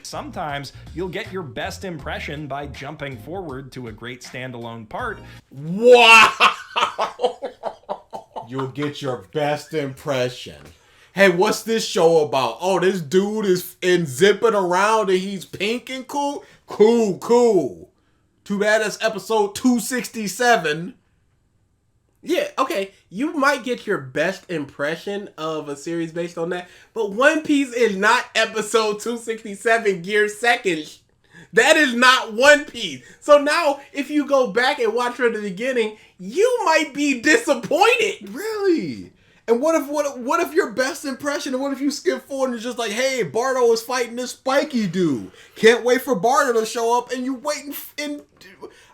sometimes you'll get your best impression by jumping forward to a great standalone part. Wow! You'll get your best impression. Hey, what's this show about? Oh, this dude is zipping around and he's pink and cool? Cool. Too bad that's episode 267. Yeah, okay, you might get your best impression of a series based on that, but One Piece is not episode 267 gear seconds. That is not One Piece. So now, if you go back and watch from the beginning, you might be disappointed. Really? And what if your best impression, and what if you skip forward and it's just like, hey, Bardo is fighting this spiky dude. Can't wait for Bardo to show up, and you waiting in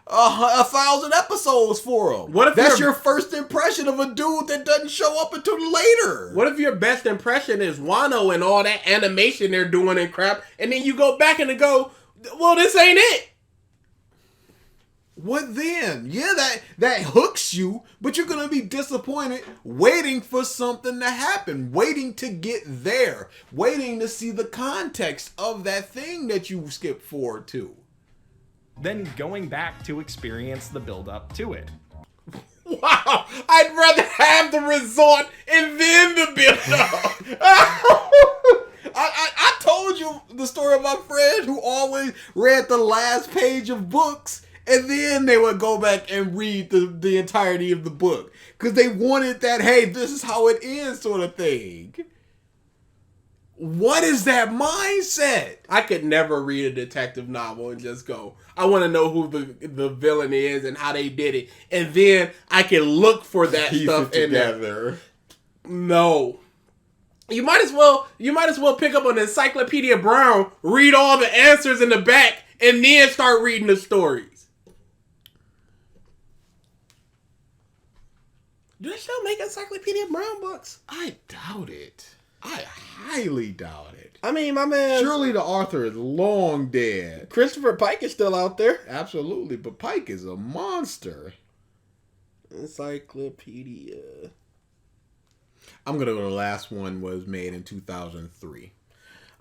1,000 episodes for him. What if that's your first impression of a dude that doesn't show up until later? What if your best impression is Wano and all that animation they're doing and crap, and then you go back and go, well, this ain't it. What then? Yeah, that hooks you, but you're gonna be disappointed waiting for something to happen, waiting to get there, waiting to see the context of that thing that you skipped forward to. Then going back to experience the build-up to it. Wow, I'd rather have the resort and then the build-up. I told you the story of my friend who always read the last page of books and then they would go back and read the entirety of the book because they wanted that, hey, this is how it is sort of thing. What is that mindset? I could never read a detective novel and just go, I want to know who the villain is and how they did it. And then I can look for that stuff in there. No. You might as well pick up an Encyclopedia Brown, read all the answers in the back, and then start reading the stories. Do they still make Encyclopedia Brown books? I doubt it. I highly doubt it. I mean, my man... Surely the author is long dead. Christopher Pike is still out there. Absolutely, but Pike is a monster. Encyclopedia. I'm going to go the last one was made in 2003.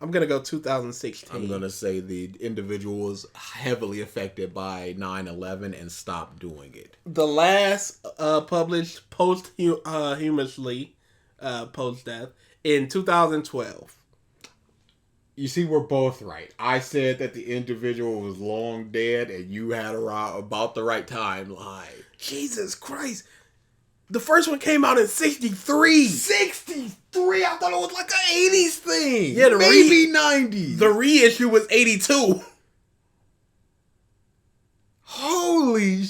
I'm going to go 2016. I'm going to say the individual was heavily affected by 9/11 and stopped doing it. The last published posthumously post-death in 2012. You see, we're both right. I said that the individual was long dead and you had around about the right timeline. Jesus Christ. The first one came out in 63. 63? I thought it was like an 80s thing. Yeah, maybe 90s. The reissue was 82. Holy...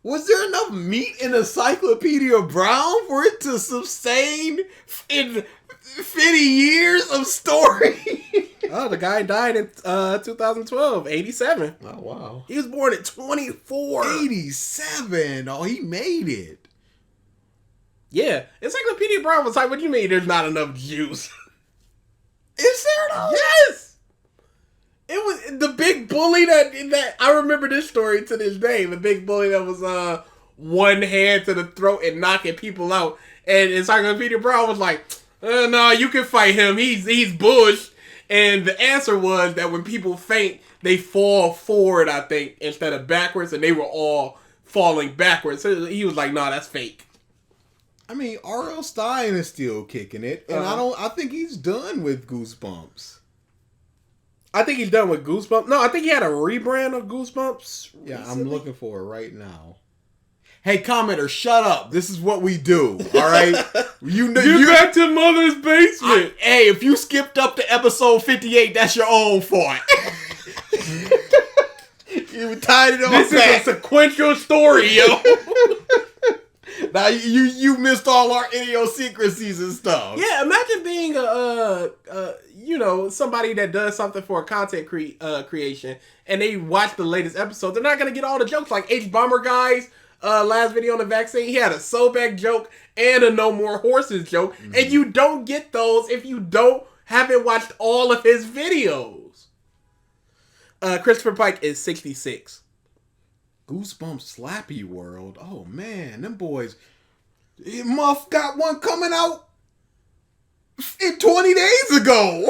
Was there enough meat in Encyclopedia Brown for it to sustain in 50 years of story? Oh, the guy died in 2012, 87. Oh, wow. He was born at 24. 87. Oh, he made it. Yeah. Encyclopedia Brown was like, what do you mean there's not enough juice? Is there though? Yes! It was the big bully that I remember this story to this day. The big bully that was one hand to the throat and knocking people out. And Encyclopedia Brown was like, no, you can fight him. He's bush. And the answer was that when people faint, they fall forward, I think, instead of backwards. And they were all falling backwards. So he was like, nah, that's fake. I mean, R.L. Stein is still kicking it. And I think he's done with Goosebumps. I think he's done with Goosebumps. No, I think he had a rebrand of Goosebumps. Yeah, recently. I'm looking for it right now. Hey, commenter, shut up. This is what we do, all right? You back to Mother's Basement. Hey, if you skipped up to episode 58, that's your own fault. You tied it on This back. is a sequential story, yo. Now you missed all our idiosyncrasies and stuff. Yeah, imagine being somebody that does something for a content creation and they watch the latest episode. They're not gonna get all the jokes like H Bomber Guy's last video on the vaccine. He had a Sobek joke and a No More Horses joke, and you don't get those if you haven't watched all of his videos. Christopher Pike is 66. Goosebumps Slappy World. Oh man, them boys. Muff got one coming out 20 days ago.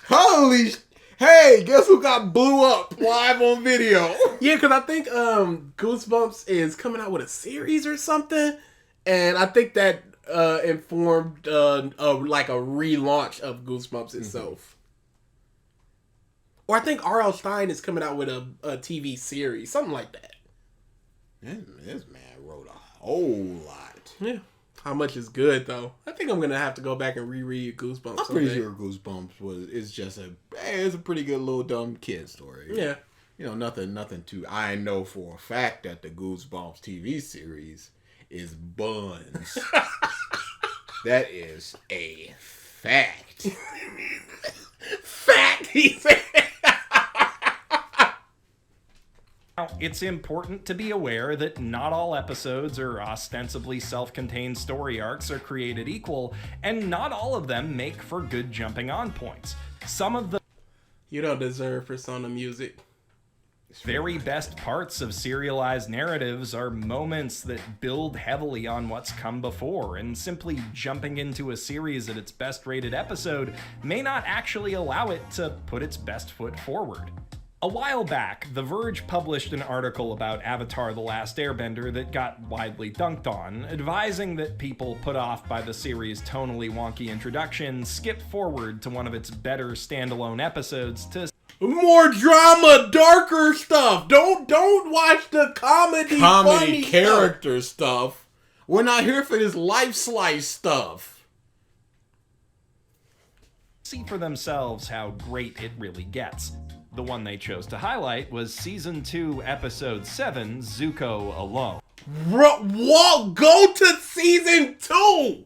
Holy hey, guess who got blew up live on video? Yeah, because I think Goosebumps is coming out with a series or something, and I think that informed like a relaunch of Goosebumps itself. Or I think R.L. Stine is coming out with a TV series, something like that. This man wrote a whole lot. Yeah. How much is good though? I think I'm gonna have to go back and reread Goosebumps. I'm pretty sure Goosebumps is just it's a pretty good little dumb kid story. Yeah. You know, nothing too. I know for a fact that the Goosebumps TV series is buns. That is a fact. Fact, he said. Now, it's important to be aware that not all episodes or ostensibly self-contained story arcs are created equal, and not all of them make for good jumping on points. Some of the You don't deserve Persona music. very best parts of serialized narratives are moments that build heavily on what's come before, and simply jumping into a series at its best rated episode may not actually allow it to put its best foot forward. A while back, The Verge published an article about Avatar: The Last Airbender that got widely dunked on, advising that people put off by the series' tonally wonky introduction skip forward to one of its better standalone episodes to More drama, darker stuff. Don't watch the comedy funny character stuff. We're not here for this life slice stuff. see for themselves how great it really gets. The one they chose to highlight was Season 2, Episode 7, Zuko Alone. Go to Season 2!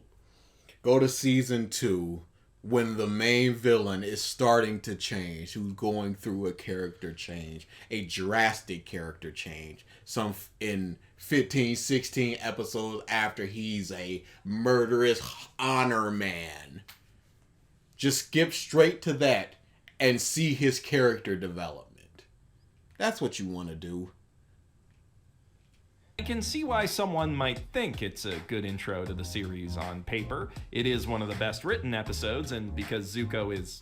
Go to Season 2 when the main villain is starting to change, who's going through a character change, a drastic character change. Some in 15, 16 episodes after he's a murderous honor man. Just skip straight to that and see his character development. That's what you want to do. I can see why someone might think it's a good intro to the series on paper. It is one of the best written episodes, and because Zuko is,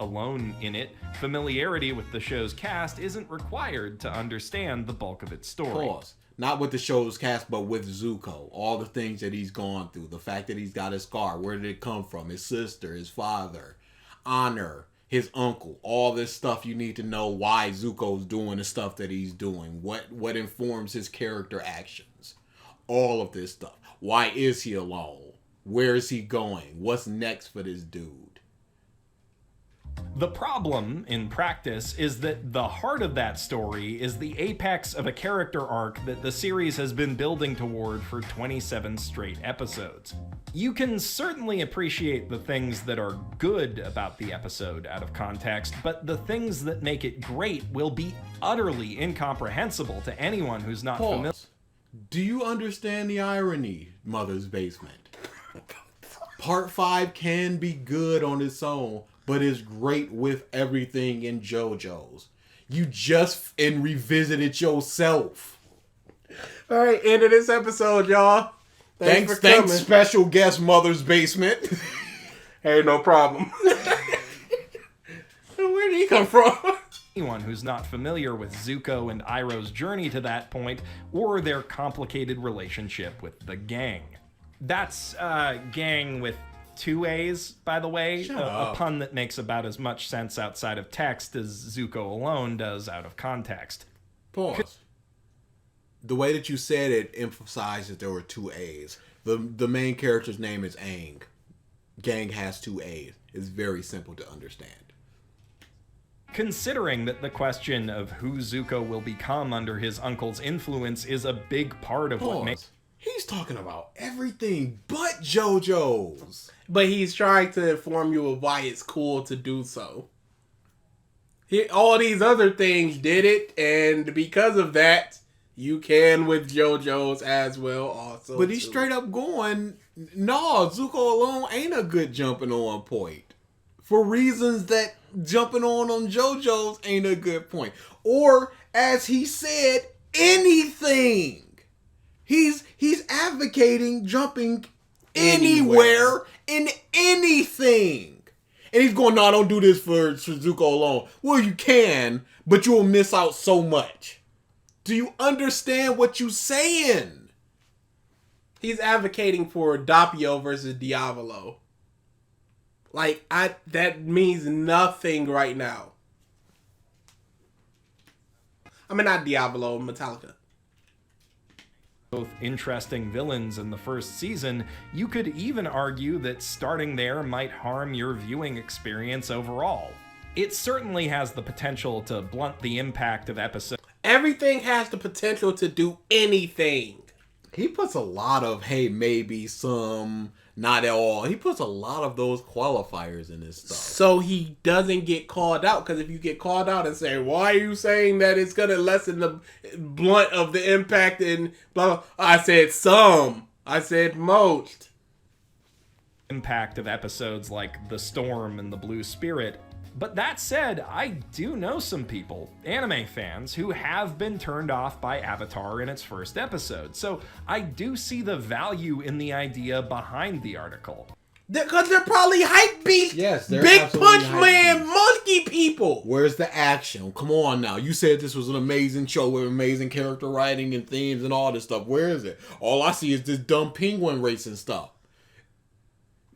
alone in it, familiarity with the show's cast isn't required to understand the bulk of its story. Pause. Not with the show's cast, but with Zuko. All the things that he's gone through. The fact that he's got his scar. Where did it come from? His sister, his father, honor, his uncle. All this stuff you need to know why Zuko's doing the stuff that he's doing. What informs his character actions. All of this stuff. Why is he alone? Where is he going? What's next for this dude? The problem, in practice, is that the heart of that story is the apex of a character arc that the series has been building toward for 27 straight episodes. You can certainly appreciate the things that are good about the episode out of context, but the things that make it great will be utterly incomprehensible to anyone who's not familiar. Do you understand the irony, Mother's Basement? Part 5 can be good on its own, but is great with everything in JoJo's. You just revisited yourself. All right, end of this episode, y'all. Thanks, special guest Mother's Basement. Hey, no problem. Where did he come from? Anyone who's not familiar with Zuko and Iroh's journey to that point, or their complicated relationship with the gang. That's gang with 2 A's, by the way, a pun that makes about as much sense outside of text as Zuko alone does out of context. Pause. The way that you said it emphasized that there were 2 A's. The main character's name is Aang. Gang has 2 A's. It's very simple to understand. Considering that the question of who Zuko will become under his uncle's influence is a big part of what makes... He's talking about everything but JoJo's. But he's trying to inform you of why it's cool to do so. All these other things did it, and because of that, you can with JoJo's as well also. But he's straight up going, no, Zuko alone ain't a good jumping on point. For reasons that jumping on JoJo's ain't a good point. Or, as he said, anything. He's advocating jumping anywhere in anything. And he's going, no, don't do this for Zuko alone. Well, you can, but you will miss out so much. Do you understand what you're saying? He's advocating for Doppio versus Diavolo. Like, that means nothing right now. I mean, not Diavolo, Metallica. Both interesting villains in the first season, you could even argue that starting there might harm your viewing experience overall. It certainly has the potential to blunt the impact of episodes. Everything has the potential to do anything. He puts a lot of, hey, maybe, some, not at all. He puts a lot of those qualifiers in his stuff. So he doesn't get called out. Because if you get called out and say, why are you saying that it's going to lessen the blunt of the impact and blah, blah. I said some. I said most. Impact of episodes like The Storm and The Blue Spirit. But that said, I do know some people, anime fans, who have been turned off by Avatar in its first episode, so I do see the value in the idea behind the article. Because they're probably hype beast, Yes, they're Big absolutely Punch hype Man, beasts. monkey people. Where's the action? Come on now. You said this was an amazing show with amazing character writing and themes and all this stuff. Where is it? All I see is this dumb penguin racing stuff.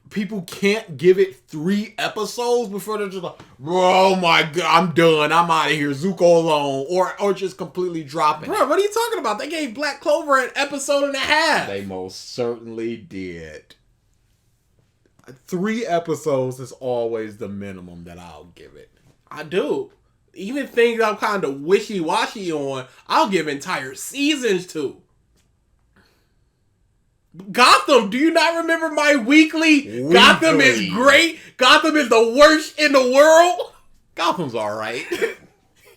People can't give it 3 episodes before they're just like, oh my god, I'm done. I'm out of here. Zuko alone. Or just completely dropping it. Bro, what are you talking about? They gave Black Clover an episode and a half. They most certainly did. 3 episodes is always the minimum that I'll give it. I do. Even things I'm kind of wishy-washy on, I'll give entire seasons to. Gotham, do you not remember my weekly? Gotham is great. Gotham is the worst in the world. Gotham's alright.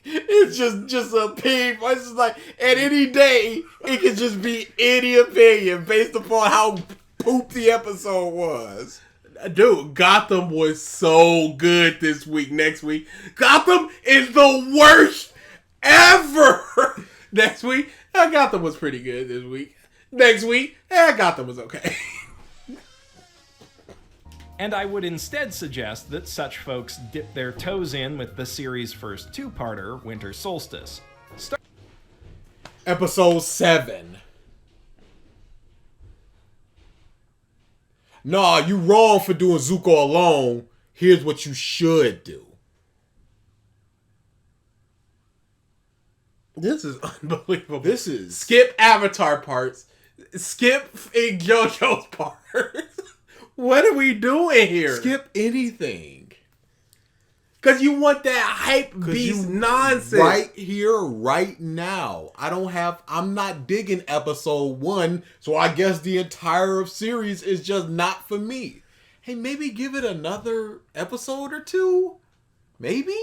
It's just a peep. It's just like, at any day, it could just be any opinion based upon how poop the episode was. Dude, Gotham was so good this week. Next week, Gotham is the worst ever. Next week, Gotham was pretty good this week. Next week, Gotham was okay. And I would instead suggest that such folks dip their toes in with the series' first 2-parter, Winter Solstice. Episode 7. Nah, you wrong for doing Zuko alone. Here's what you should do. This is unbelievable. This is... Skip Avatar parts. Skip JoJo's parts. What are we doing here? Skip anything. Because you want that hype beast nonsense. Right here, right now. I'm not digging episode 1, so I guess the entire series is just not for me. Hey, maybe give it another episode or 2? Maybe?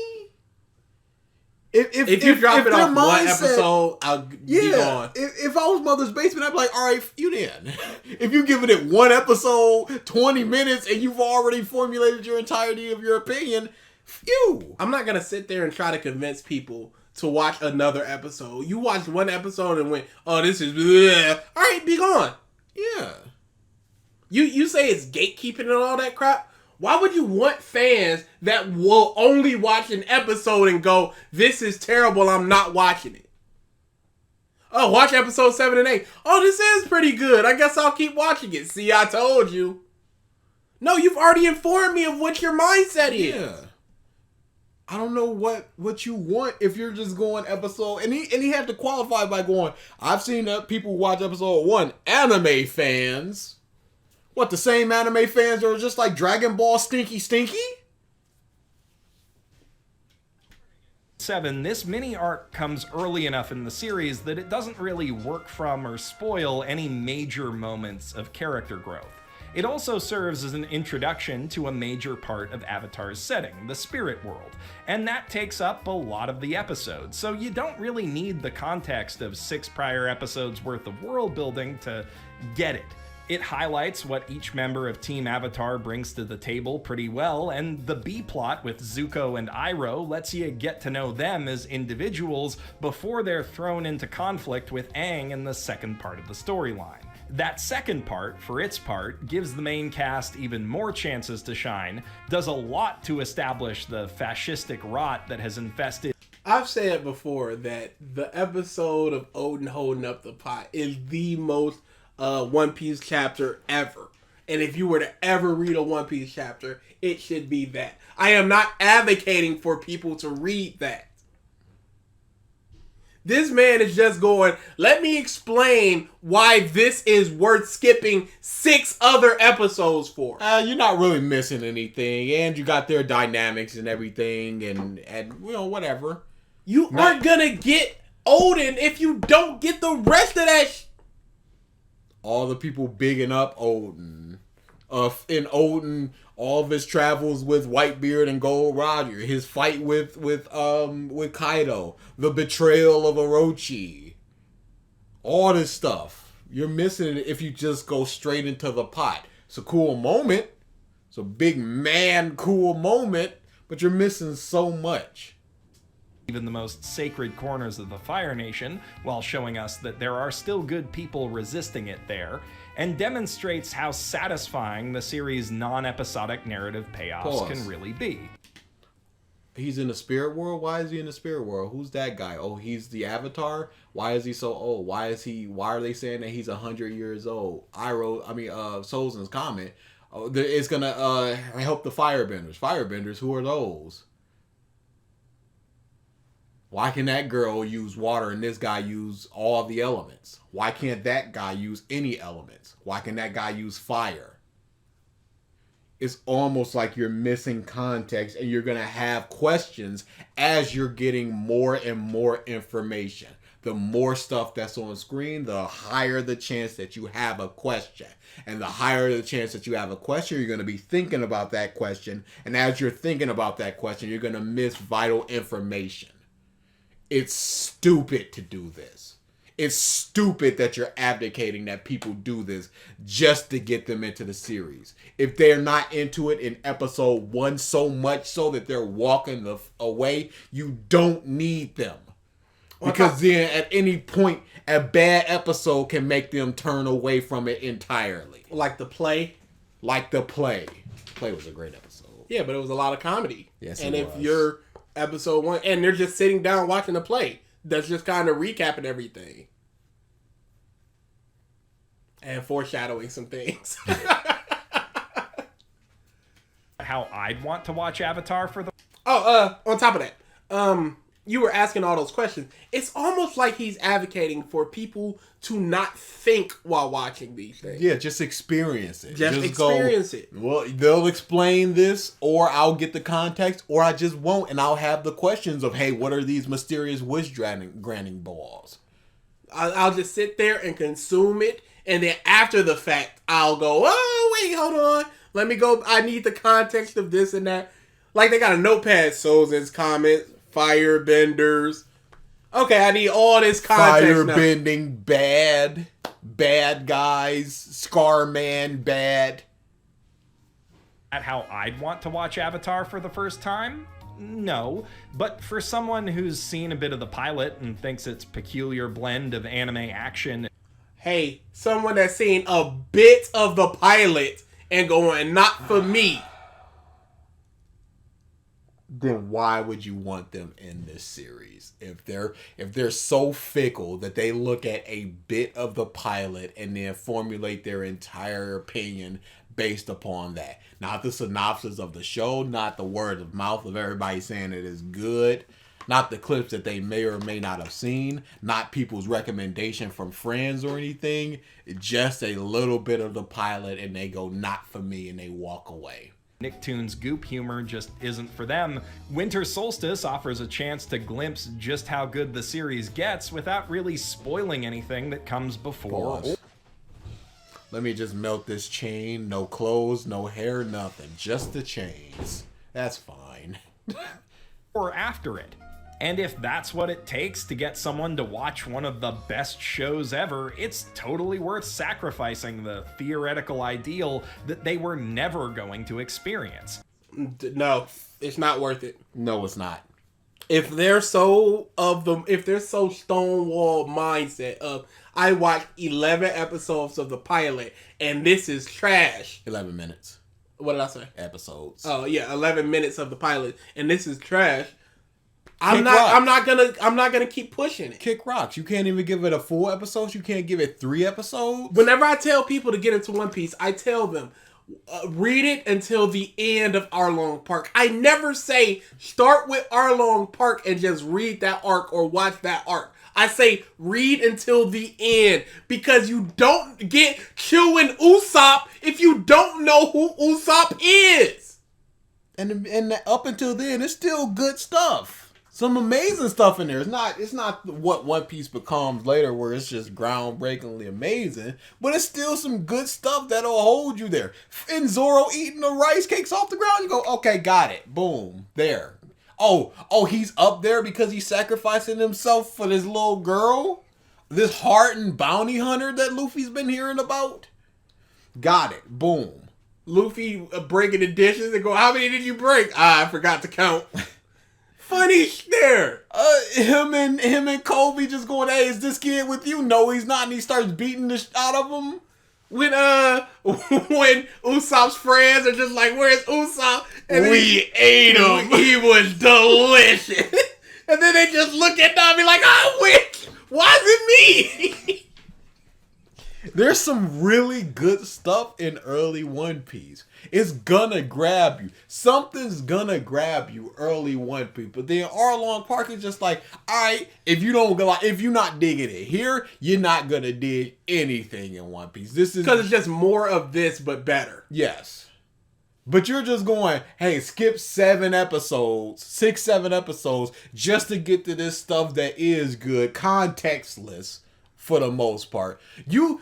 If you drop it off mindset, one episode, I'll be gone. If I was Mother's Basement, I'd be like, all right, you then. If you giving it 1 episode, 20 minutes, and you've already formulated your entirety of your opinion, phew. I'm not going to sit there and try to convince people to watch another episode. You watched 1 episode and went, oh, this is bleh. All right, be gone. Yeah. You say it's gatekeeping and all that crap? Why would you want fans that will only watch an episode and go, this is terrible, I'm not watching it? Oh, watch episode 7 and 8. Oh, this is pretty good. I guess I'll keep watching it. See, I told you. No, you've already informed me of what your mindset is. Yeah. I don't know what you want if you're just going episode... And he had to qualify by going, I've seen people watch episode 1. Anime fans... What, the same anime fans that are just like Dragon Ball Stinky? 7, this mini arc comes early enough in the series that it doesn't really work from or spoil any major moments of character growth. It also serves as an introduction to a major part of Avatar's setting, the spirit world, and that takes up a lot of the episode, so you don't really need the context of 6 prior episodes worth of world building to get it. It highlights what each member of Team Avatar brings to the table pretty well, and the B-plot with Zuko and Iroh lets you get to know them as individuals before they're thrown into conflict with Aang in the second part of the storyline. That second part, for its part, gives the main cast even more chances to shine, does a lot to establish the fascistic rot that has infested. I've said before that the episode of Odin holding up the pot is the most One Piece chapter ever. And if you were to ever read a One Piece chapter, it should be that. I am not advocating for people to read that. This man is just going, let me explain why this is worth skipping 6 other episodes for. You're not really missing anything, and you got their dynamics and everything, and you know, whatever. You aren't gonna get Odin if you don't get the rest of that all the people bigging up Odin. In Odin, all of his travels with Whitebeard and Gold Roger, his fight with Kaido, the betrayal of Orochi, all this stuff. You're missing it if you just go straight into the pot. It's a cool moment. It's a big man cool moment, but you're missing so much. Even the most sacred corners of the Fire Nation, while showing us that there are still good people resisting it there, and demonstrates how satisfying the series' non-episodic narrative payoffs can really be. He's in the spirit world? Why is he in the spirit world? Who's that guy? Oh, he's the Avatar? Why is he so old? Why are they saying that he's 100 years old? Sozin's comment, it's gonna help the Firebenders. Firebenders, who are those? Why can that girl use water and this guy use all the elements? Why can't that guy use any elements? Why can that guy use fire? It's almost like you're missing context, and you're going to have questions as you're getting more and more information. The more stuff that's on screen, the higher the chance that you have a question. And the higher the chance that you have a question, you're going to be thinking about that question. And as you're thinking about that question, you're going to miss vital information. It's stupid to do this. It's stupid that you're advocating that people do this just to get them into the series. If they're not into it in episode 1 so much so that they're walking away, you don't need them. Because then at any point, a bad episode can make them turn away from it entirely. Like the play? Like the play. Play was a great episode. Yeah, but it was a lot of comedy. Yes, and it if was. you're episode 1 and they're just sitting down watching the play, that's just kind of recapping everything and foreshadowing some things. How I'd want to watch Avatar for the... On top of that, you were asking all those questions. It's almost like he's advocating for people to not think while watching these things. Yeah, just experience it. Just experience it. Well, they'll explain this, or I'll get the context, or I just won't, and I'll have the questions of, hey, what are these mysterious wish granting balls? I'll just sit there and consume it, and then after the fact, I'll go, oh, wait, hold on. Let me go. I need the context of this and that. Like, they got a notepad, Sozin's comments, Firebenders. Okay, I need all this context now. Firebending, bad guys, Scarman, bad. At how I'd want to watch Avatar for the first time? No, but for someone who's seen a bit of the pilot and thinks its peculiar blend of anime action... Hey, someone that's seen a bit of the pilot and going, not for me. Then why would you want them in this series? If they're so fickle that they look at a bit of the pilot and then formulate their entire opinion based upon that. Not the synopsis of the show, not the word of mouth of everybody saying it is good, not the clips that they may or may not have seen, not people's recommendation from friends or anything, just a little bit of the pilot and they go, not for me, and they walk away. Nicktoons goop humor just isn't for them. Winter Solstice offers a chance to glimpse just how good the series gets without really spoiling anything that comes before. Pause. Let me just melt this chain. No clothes, no hair, nothing. Just the chains. That's fine. Or after it. And if that's what it takes to get someone to watch one of the best shows ever, it's totally worth sacrificing the theoretical ideal that they were never going to experience. No, it's not worth it. No, it's not. If they're so stonewall mindset of, I watched 11 episodes of the pilot, and this is trash. 11 minutes. What did I say? Episodes. Oh yeah, 11 minutes of the pilot, and this is trash. Kick I'm not gonna keep pushing it. Kick rocks. You can't even give it a full episode. You can't give it 3 episodes. Whenever I tell people to get into One Piece, I tell them read it until the end of Arlong Park. I never say start with Arlong Park and just read that arc or watch that arc. I say read until the end, because you don't get Q and Usopp if you don't know who Usopp is. And up until then, it's still good stuff. Some amazing stuff in there. It's not what One Piece becomes later, where it's just groundbreakingly amazing, but it's still some good stuff that'll hold you there. And Zoro eating the rice cakes off the ground, you go, okay, got it. Boom, there. Oh, he's up there because he's sacrificing himself for this little girl? This hardened bounty hunter that Luffy's been hearing about? Got it. Boom. Luffy breaking the dishes and go, how many did you break? I forgot to count. Funny there. Him and Kobe just going, hey, is this kid with you? No, he's not. And he starts beating the shit out of him. When Usopp's friends are just like, where's Usopp? And we ate him. He was delicious. And then they just look at them and be like, I wish. Why is it me? There's some really good stuff in early One Piece. It's gonna grab you. Something's gonna grab you early One Piece. But then Arlong Park is just like, alright, if you're not digging it here, you're not gonna dig anything in One Piece. This is because it's just more of this, but better. Yes. But you're just going, hey, skip 7 episodes, 6-7 episodes, just to get to this stuff that is good, contextless. For the most part, you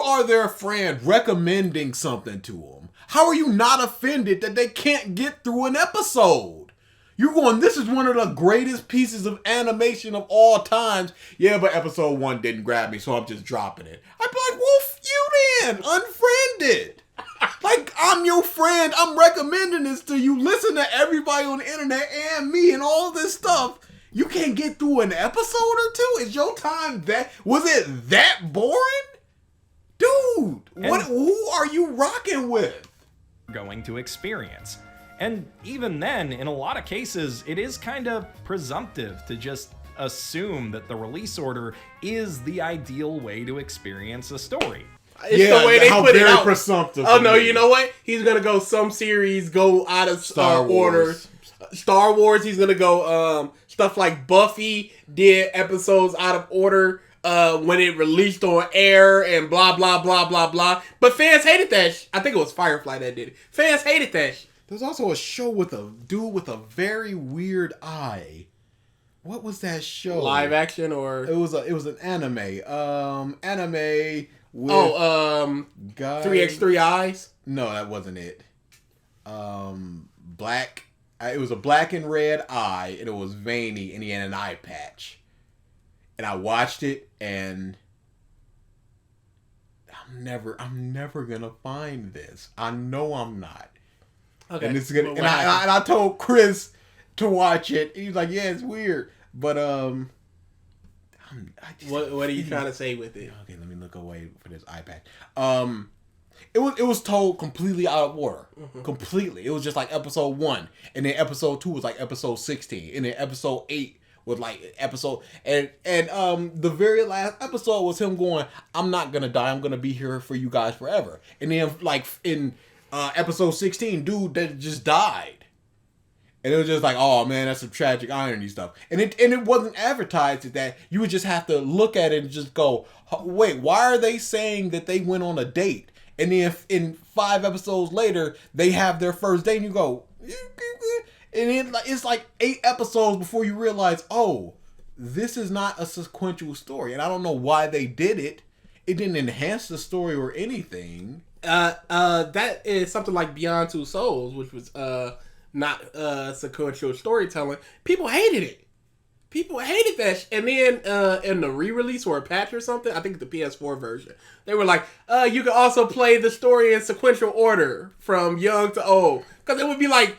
are their friend recommending something to them. How are you not offended that they can't get through an episode? You're going, this is one of the greatest pieces of animation of all times. Yeah, but episode 1 didn't grab me, so I'm just dropping it. I'd be like, well, you then, unfriended. Like, I'm your friend. I'm recommending this to you. Listen to everybody on the internet and me and all this stuff. You can't get through an episode or 2? Is your time was it that boring? Dude, who are you rocking with? Going to experience. And even then, in a lot of cases, it is kind of presumptive to just assume that the release order is the ideal way to experience a story. It's the way they put it out. Presumptive. Oh no, you know what? He's gonna go some series go out of Star order. Star Wars, he's gonna go stuff like Buffy did episodes out of order when it released on air and blah blah blah blah blah. But fans hated that. I think it was Firefly that did it. Fans hated that. There's also a show with a dude with a very weird eye. What was that show? Live action or it was an anime. Anime with 3x3 eyes. No, that wasn't it. Black. It was a black and red eye, and it was veiny, and he had an eye patch. And I watched it, and I'm never gonna find this. I know I'm not. Okay. And this is gonna. And I told Chris to watch it. He was like, "Yeah, it's weird," but what are you trying to say with it? Okay, let me look away for this eye patch. It was told completely out of order. Mm-hmm. Completely. It was just like episode 1. And then episode 2 was like episode 16. And then episode 8 was like episode... And the very last episode was him going, I'm not going to die. I'm going to be here for you guys forever. And then like in episode 16, dude that just died. And it was just like, oh man, that's some tragic irony stuff. And it wasn't advertised at that. You would just have to look at it and just go, wait, why are they saying that they went on a date? And then if in 5 episodes later, they have their first date and you go, and then it's like 8 episodes before you realize, oh, this is not a sequential story. And I don't know why they did it. It didn't enhance the story or anything. That is something like Beyond Two Souls, which was not sequential storytelling. People hated it. People hated that. And then in the re-release or a patch or something, I think the PS4 version, they were like, you can also play the story in sequential order from young to old. Because it would be like,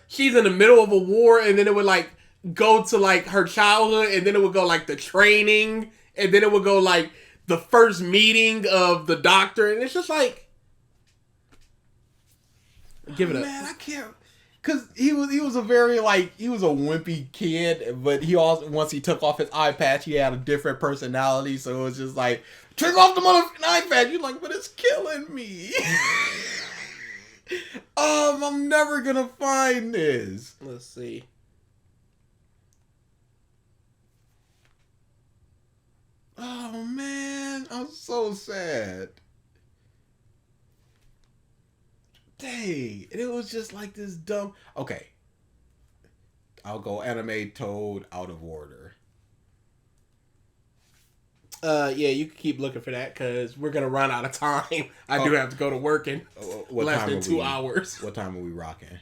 she's in the middle of a war, and then it would like go to like her childhood, and then it would go like the training, and then it would go like the first meeting of the Doctor, and it's just like, give it up. Man, I can't. Cause he was a very he was a wimpy kid, but he also once he took off his eye patch, he had a different personality. So it was just like, take off the motherfucking eye patch. You're like, but it's killing me. I'm never gonna find this. Let's see. Oh man, I'm so sad. Dang, and it was just like this dumb. Okay, I'll go anime Toad out of order. Yeah, you can keep looking for that because we're gonna run out of time. I do have to go to work in less than 2 hours. What time are we rocking?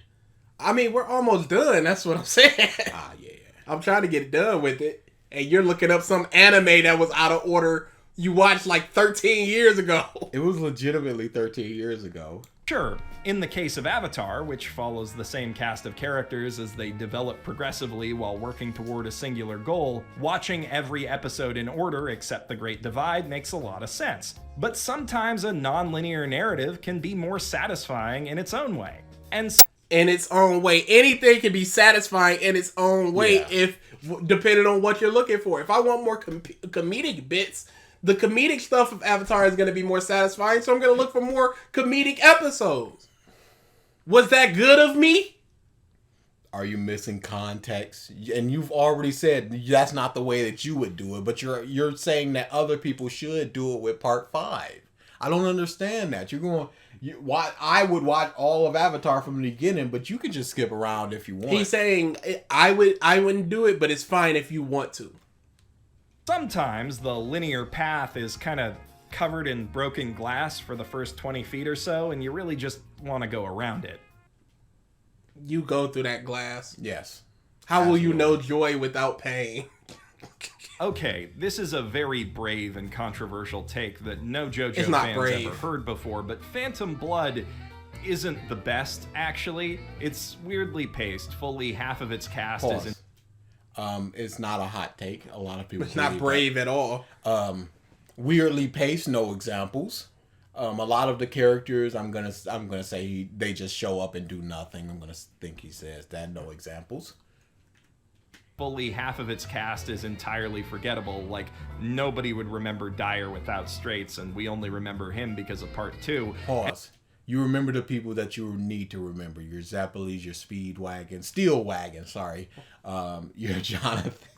I mean, we're almost done. That's what I'm saying. Yeah. I'm trying to get done with it, and you're looking up some anime that was out of order you watched like 13 years ago. It was legitimately 13 years ago. Sure, in the case of Avatar, which follows the same cast of characters as they develop progressively while working toward a singular goal, watching every episode in order except The Great Divide makes a lot of sense. But sometimes a non-linear narrative can be more satisfying in its own way. And in its own way. Anything can be satisfying in its own way if depending on what you're looking for. If I want more comedic bits, the comedic stuff of Avatar is going to be more satisfying, so I'm going to look for more comedic episodes. Was that good of me? Are you missing context? And you've already said that's not the way that you would do it, but you're saying that other people should do it with part 5. I don't understand that. I would watch all of Avatar from the beginning, but you can just skip around if you want. He's saying I wouldn't do it, but it's fine if you want to. sometimes the linear path is kind of covered in broken glass for the first 20 feet or so, and you really just want to go around it. You go through that glass. Yes. How will you know joy without pain? Okay, this is a very brave and controversial take that no JoJo It's not fans brave. ever heard before, but Phantom Blood isn't the best, actually. It's weirdly paced. Fully half of its cast is in... It's not a hot take. A lot of people. It's not brave at all. Weirdly paced. No examples. A lot of the characters, I'm gonna say they just show up and do nothing. I'm gonna think he says that. No examples. Fully half of its cast is entirely forgettable. Like, nobody would remember Dyer without Straits, and we only remember him because of Part 2. Pause. You remember the people that you need to remember. Your Zappalis, your Steelwagon, sorry. Your Jonathan.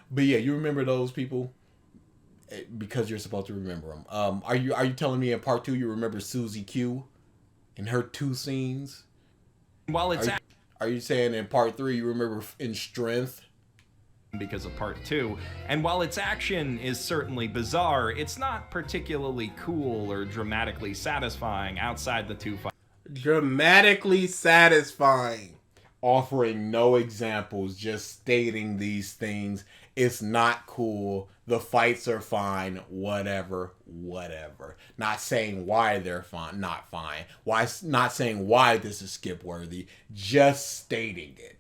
But yeah, you remember those people because you're supposed to remember them. Are you telling me in Part 2 you remember Susie Q in her 2 scenes? While it's... Are you saying in Part 3 you remember in Strength? Because of Part 2, and while its action is certainly bizarre, it's not particularly cool or dramatically satisfying outside the 2 fights. Dramatically satisfying. Offering no examples, just stating these things. It's not cool. The fights are fine. Whatever. Not saying why they're fine. Not fine. Not saying why this is skip worthy. Just stating it.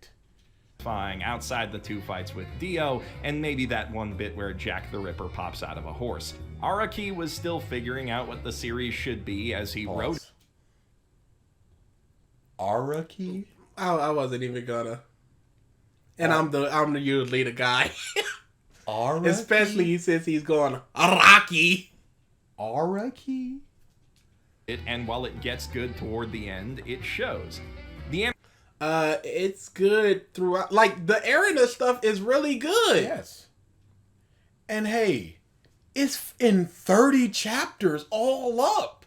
Outside the 2 fights with Dio, and maybe that one bit where Jack the Ripper pops out of a horse. Araki was still figuring out what the series should be as he wrote. Araki? I wasn't even gonna. And I'm usually the guy. Araki? Especially since he's going Araki. Araki? And while it gets good toward the end, it shows. It's good throughout. Like, the Arena stuff is really good. Yes. And hey, it's in 30 chapters all up.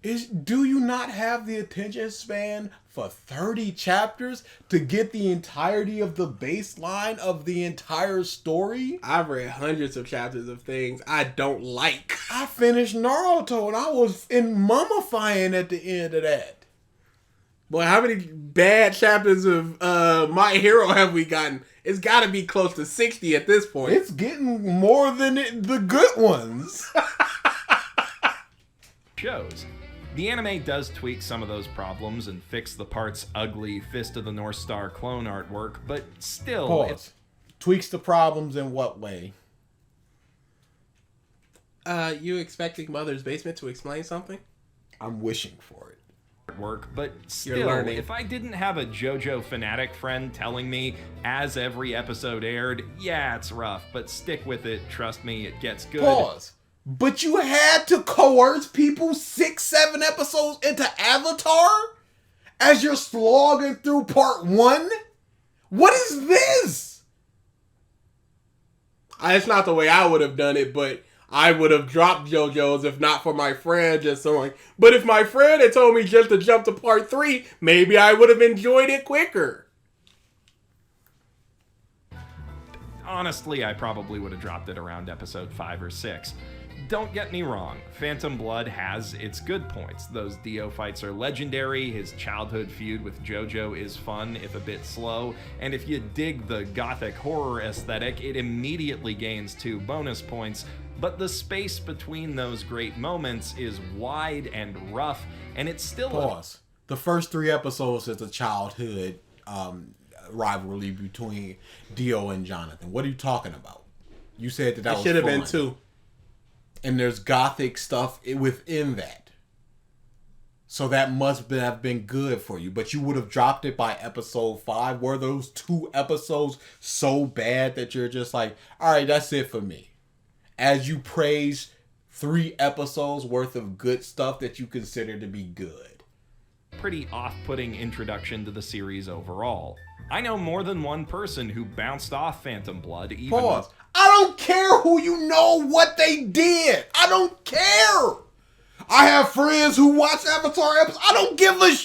Do you not have the attention span for 30 chapters to get the entirety of the baseline of the entire story? I've read hundreds of chapters of things I don't like. I finished Naruto and I was mummifying at the end of that. Boy, how many bad chapters of My Hero have we gotten? It's got to be close to 60 at this point. It's getting more than the good ones. Shows. The anime does tweak some of those problems and fix the part's ugly Fist of the North Star clone artwork, but still... Pause. Tweaks the problems in what way? You expecting Mother's Basement to explain something? I'm wishing for it. Work, but You're still, learning. if I didn't have a JoJo fanatic friend telling me as every episode aired, yeah, it's rough, but stick with it, trust me, it gets good. Pause. But you had to coerce people 6-7 episodes into Avatar as you're slogging through part 1? What is this? It's not the way I would have done it, but I would have dropped JoJo's if not for my friend just going. But if my friend had told me just to jump to part 3, maybe I would have enjoyed it quicker. Honestly, I probably would have dropped it around episode 5 or 6. Don't get me wrong, Phantom Blood has its good points. Those Dio fights are legendary, his childhood feud with JoJo is fun, if a bit slow, and if you dig the gothic horror aesthetic, it immediately gains 2 bonus points, but the space between those great moments is wide and rough, and it's still Pause. The first 3 episodes is a childhood rivalry between Dio and Jonathan. What are you talking about? You said that It was should have been fun. 2. And there's gothic stuff within that. So that must have been good for you. But you would have dropped it by episode 5. Were those 2 episodes so bad that you're just like, all right, that's it for me? As you praise 3 episodes worth of good stuff that you consider to be good. pretty off-putting introduction to the series overall. I know more than one person who bounced off Phantom Blood even... Pause. I don't care who you know what they did. I don't care. I have friends who watch Avatar episodes. I don't give a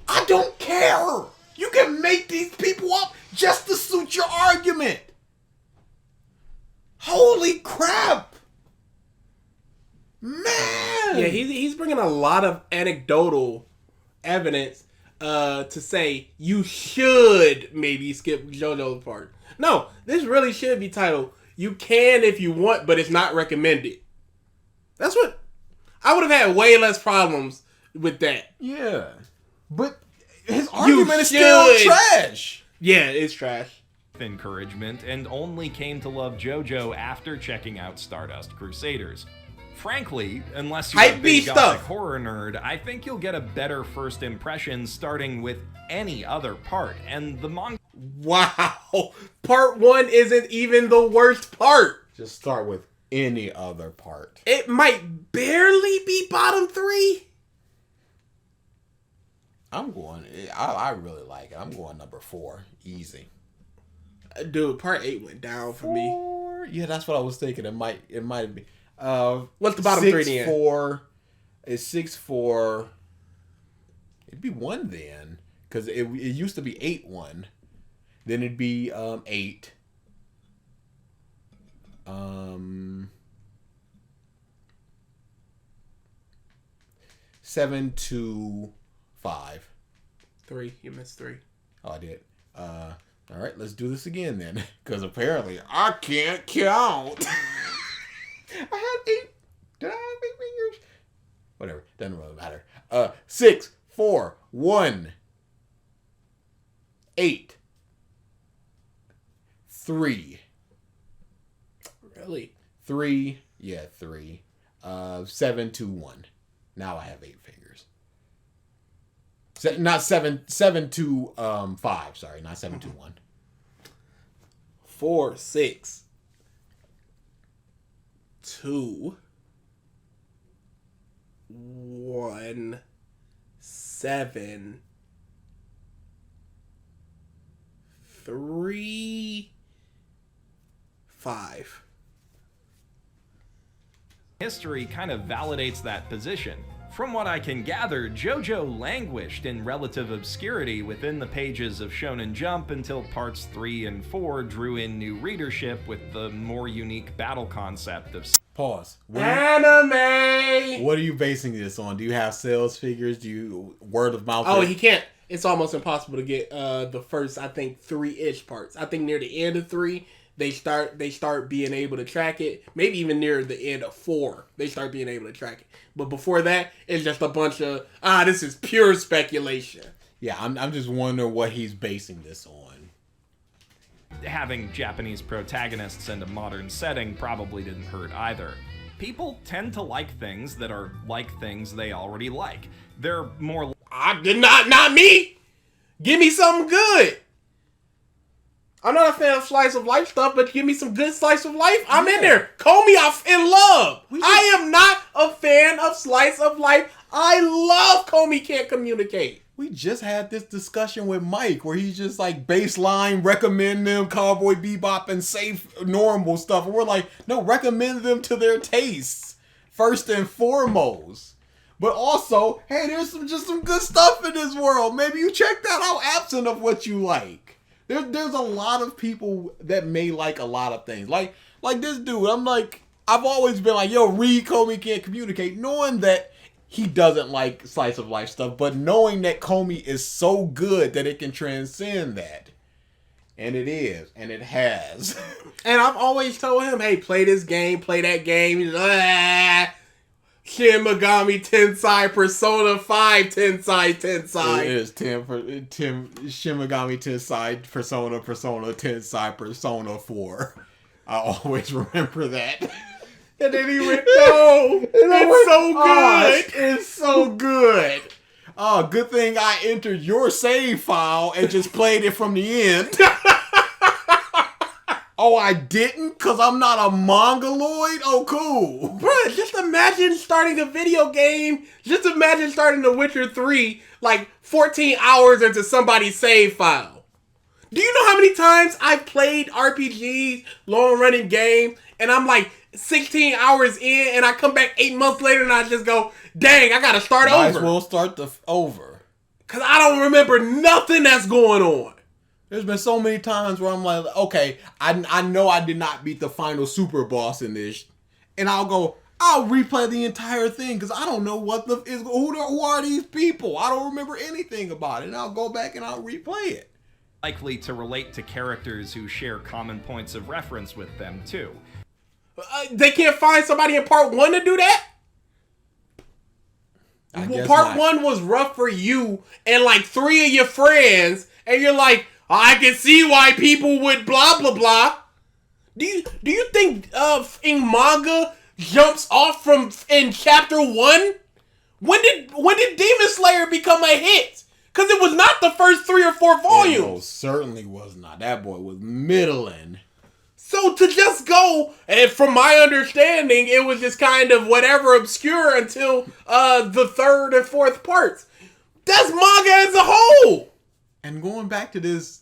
I don't care. You can make these people up just to suit your argument. Holy crap. Man. Yeah, he's bringing a lot of anecdotal evidence to say you should maybe skip JoJo's part. No, this really should be titled, you can if you want, but it's not recommended. That's what... I would have had way less problems with that. Yeah. But his argument is should. still trash. Yeah, it's trash. encouragement and only came to love JoJo after checking out Stardust Crusaders. Frankly, unless you're a Hype big beast gothic stuff. horror nerd, I think you'll get a better first impression starting with any other part, and the manga... Wow. Part 1 isn't even the worst part. Just start with any other part. It might barely be bottom 3. I'm going... I really like it. I'm going number 4. Easy. Dude, part 8 went down for me. 4? Yeah, that's what I was thinking. It might be. What's the bottom 3 then? 6-4. It's 6-4. It'd be 1 then. Because it used to be 8-1. Then it'd be 8. 7-5. 3. You missed 3. Oh, I did. All right, let's do this again then. Because apparently I can't count. I had 8. Did I have 8 fingers? Whatever. Doesn't really matter. 6, 4, 1, 8, 3. Really? 3. Yeah, 3. 7, 2, 1. Now I have 8 fingers. Not 7, 2, 5. Sorry, not 7, 2, 1. 4, 6, 2, 1, 7, 3, 5. history kind of validates that position. From what I can gather, JoJo languished in relative obscurity within the pages of Shonen Jump until parts 3 and 4 drew in new readership with the more unique battle concept of... Pause. Anime! What are you basing this on? Do you have sales figures? Do you word of mouth? Oh, he can't. It's almost impossible to get the first, I think, 3-ish parts. I think near the end of 3, they start being able to track it. Maybe even near the end of 4, they start being able to track it. But before that, it's just a bunch of, this is pure speculation. Yeah, I'm just wondering what he's basing this on. Having Japanese protagonists and a modern setting probably didn't hurt either. People tend to like things that are like things they already like. They're more... I did not me! Give me something good! I'm not a fan of slice of life stuff, but give me some good slice of life. I'm in there. Call me off in love. I am not a fan of slice of life. I love Comey Can't Communicate. We just had this discussion with Mike where he's just like baseline recommend them Cowboy Bebop and safe normal stuff. And we're like, no, recommend them to their tastes first and foremost. But also, hey, there's just some good stuff in this world. Maybe you check that out absent of what you like. There's a lot of people that may like a lot of things. Like this dude, I've always been like, yo, read Comey Can't Communicate, knowing that he doesn't like slice of life stuff, but knowing that Comey is so good that it can transcend that. And it is, and it has. And I've always told him, hey, play this game, play that game. He's Shin Megami Tensei Persona 5 Tensei. It is Shin Megami Tensei Persona Tensei Persona 4. I always remember that. And then he went, no, it's so good. It's so good. Oh, good thing I entered your save file and just played it from the end. Oh, I didn't? Because I'm not a mongoloid? Oh, cool. Bruh, just imagine starting a video game. Just imagine starting The Witcher 3 like 14 hours into somebody's save file. Do you know how many times I've played RPGs, long-running game, and I'm like 16 hours in, and I come back 8 months later, and I just go, dang, I gotta start over. Might as well start over. Because I don't remember nothing that's going on. There's been so many times where I'm like, okay, I know I did not beat the final super boss in this, and I'll replay the entire thing because I don't know who are these people. I don't remember anything about it, and I'll go back and I'll replay it. Likely to relate to characters who share common points of reference with them too. They can't find somebody in part 1 to do that? Part 1 was rough for you and like 3 of your friends, and you're like, I can see why people would blah blah blah. Do you think in manga jumps off from in chapter 1? When did Demon Slayer become a hit? Because it was not the first 3 or 4 volumes. No, certainly was not. That boy was middling. So to just go, and from my understanding, it was just kind of whatever obscure until the 3rd and 4th parts. That's manga as a whole. And going back to this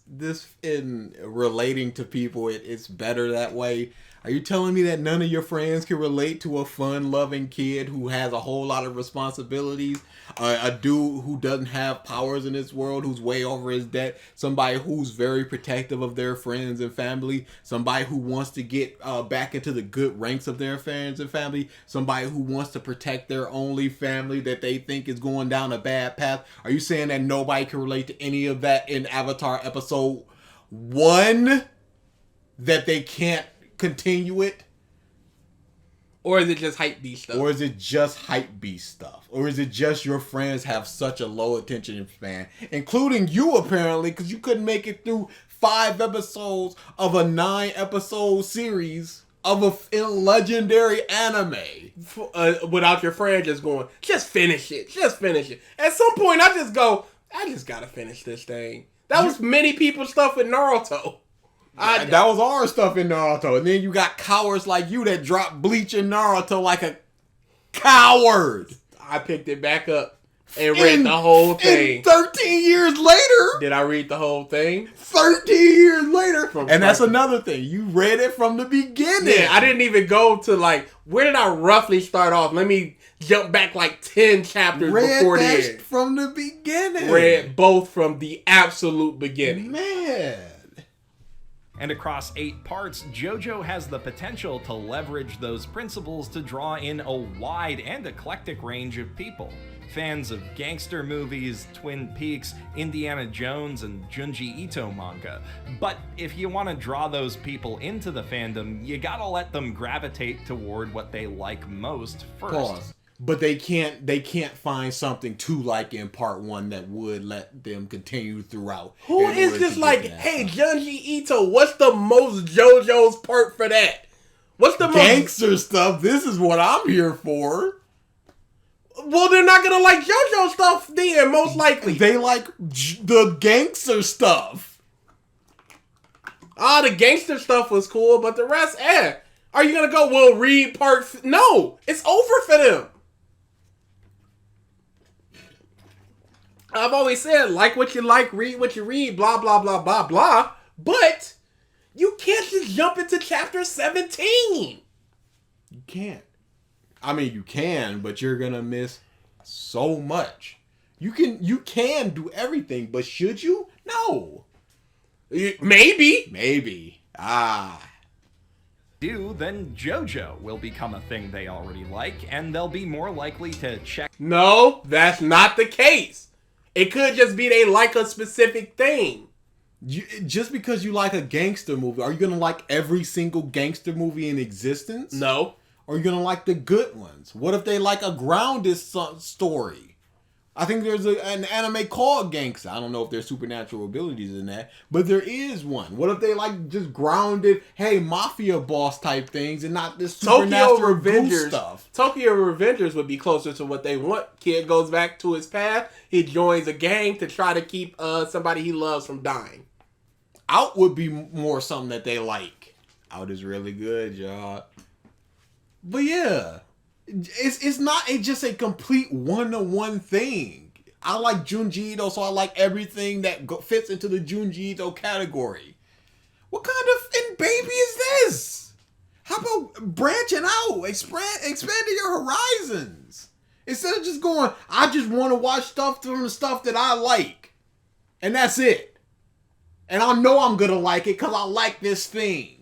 in relating to people, it's better that way. Are you telling me that none of your friends can relate to a fun-loving kid who has a whole lot of responsibilities? A dude who doesn't have powers in this world, who's way over his debt? Somebody who's very protective of their friends and family? Somebody who wants to get back into the good ranks of their friends and family? Somebody who wants to protect their only family that they think is going down a bad path? Are you saying that nobody can relate to any of that in Avatar episode 1? That they can't continue it? Or is it just hype beast stuff? Or is it just hype beast stuff? Or is it just your friends have such a low attention span? Including you, apparently, because you couldn't make it through 5 episodes of a 9-episode series of a legendary anime. Without your friend just going, just finish it. Just finish it. At some point, I just go, I just gotta finish this thing. That was many people's stuff with Naruto. That was our stuff in Naruto. And then you got cowards like you that dropped Bleach in Naruto like a coward. I picked it back up and read the whole thing. 13 years later. Did I read the whole thing? 13 years later. And that's another thing. You read it from the beginning. Yeah, I didn't even go to like, where did I roughly start off? Let me jump back like 10 chapters before the end. From the beginning. Read both from the absolute beginning. Man. And across 8 parts, JoJo has the potential to leverage those principles to draw in a wide and eclectic range of people. Fans of gangster movies, Twin Peaks, Indiana Jones, and Junji Ito manga. But if you want to draw those people into the fandom, you gotta let them gravitate toward what they like most first. Pause. but they can't find something to like in part 1 that would let them continue throughout. Who is just like, hey, Junji Ito, what's the most JoJo's part for that? What's the gangster stuff? This is what I'm here for. Well, they're not gonna like JoJo stuff then, most likely. They like the gangster stuff. The gangster stuff was cool, but the rest, Are you gonna go, well, read part... No! It's over for them! I've always said, like what you like, read what you read, blah, blah, blah, blah, blah. But you can't just jump into chapter 17. You can't. I mean, you can, but you're gonna miss so much. You can do everything, but should you? No. Maybe. Then JoJo will become a thing they already like, and they'll be more likely to check. No, that's not the case. It could just be they like a specific thing. Just because you like a gangster movie, are you gonna like every single gangster movie in existence? No. Or are you gonna like the good ones? What if they like a grounded story? I think there's an anime called Gangsta. I don't know if there's supernatural abilities in that, but there is one. What if they like just grounded, hey, mafia boss type things and not this supernatural goose stuff? Tokyo Revengers would be closer to what they want. Kid goes back to his path. He joins a gang to try to keep somebody he loves from dying. Out would be more something that they like. Out is really good, y'all. But yeah. It's not just a complete one-to-one thing. I like Junji Ito, so I like everything that fits into the Junji Ito category. What kind of baby is this? How about branching out, expanding your horizons? Instead of just going, I just want to watch stuff from the stuff that I like. And that's it. And I know I'm going to like it because I like this thing.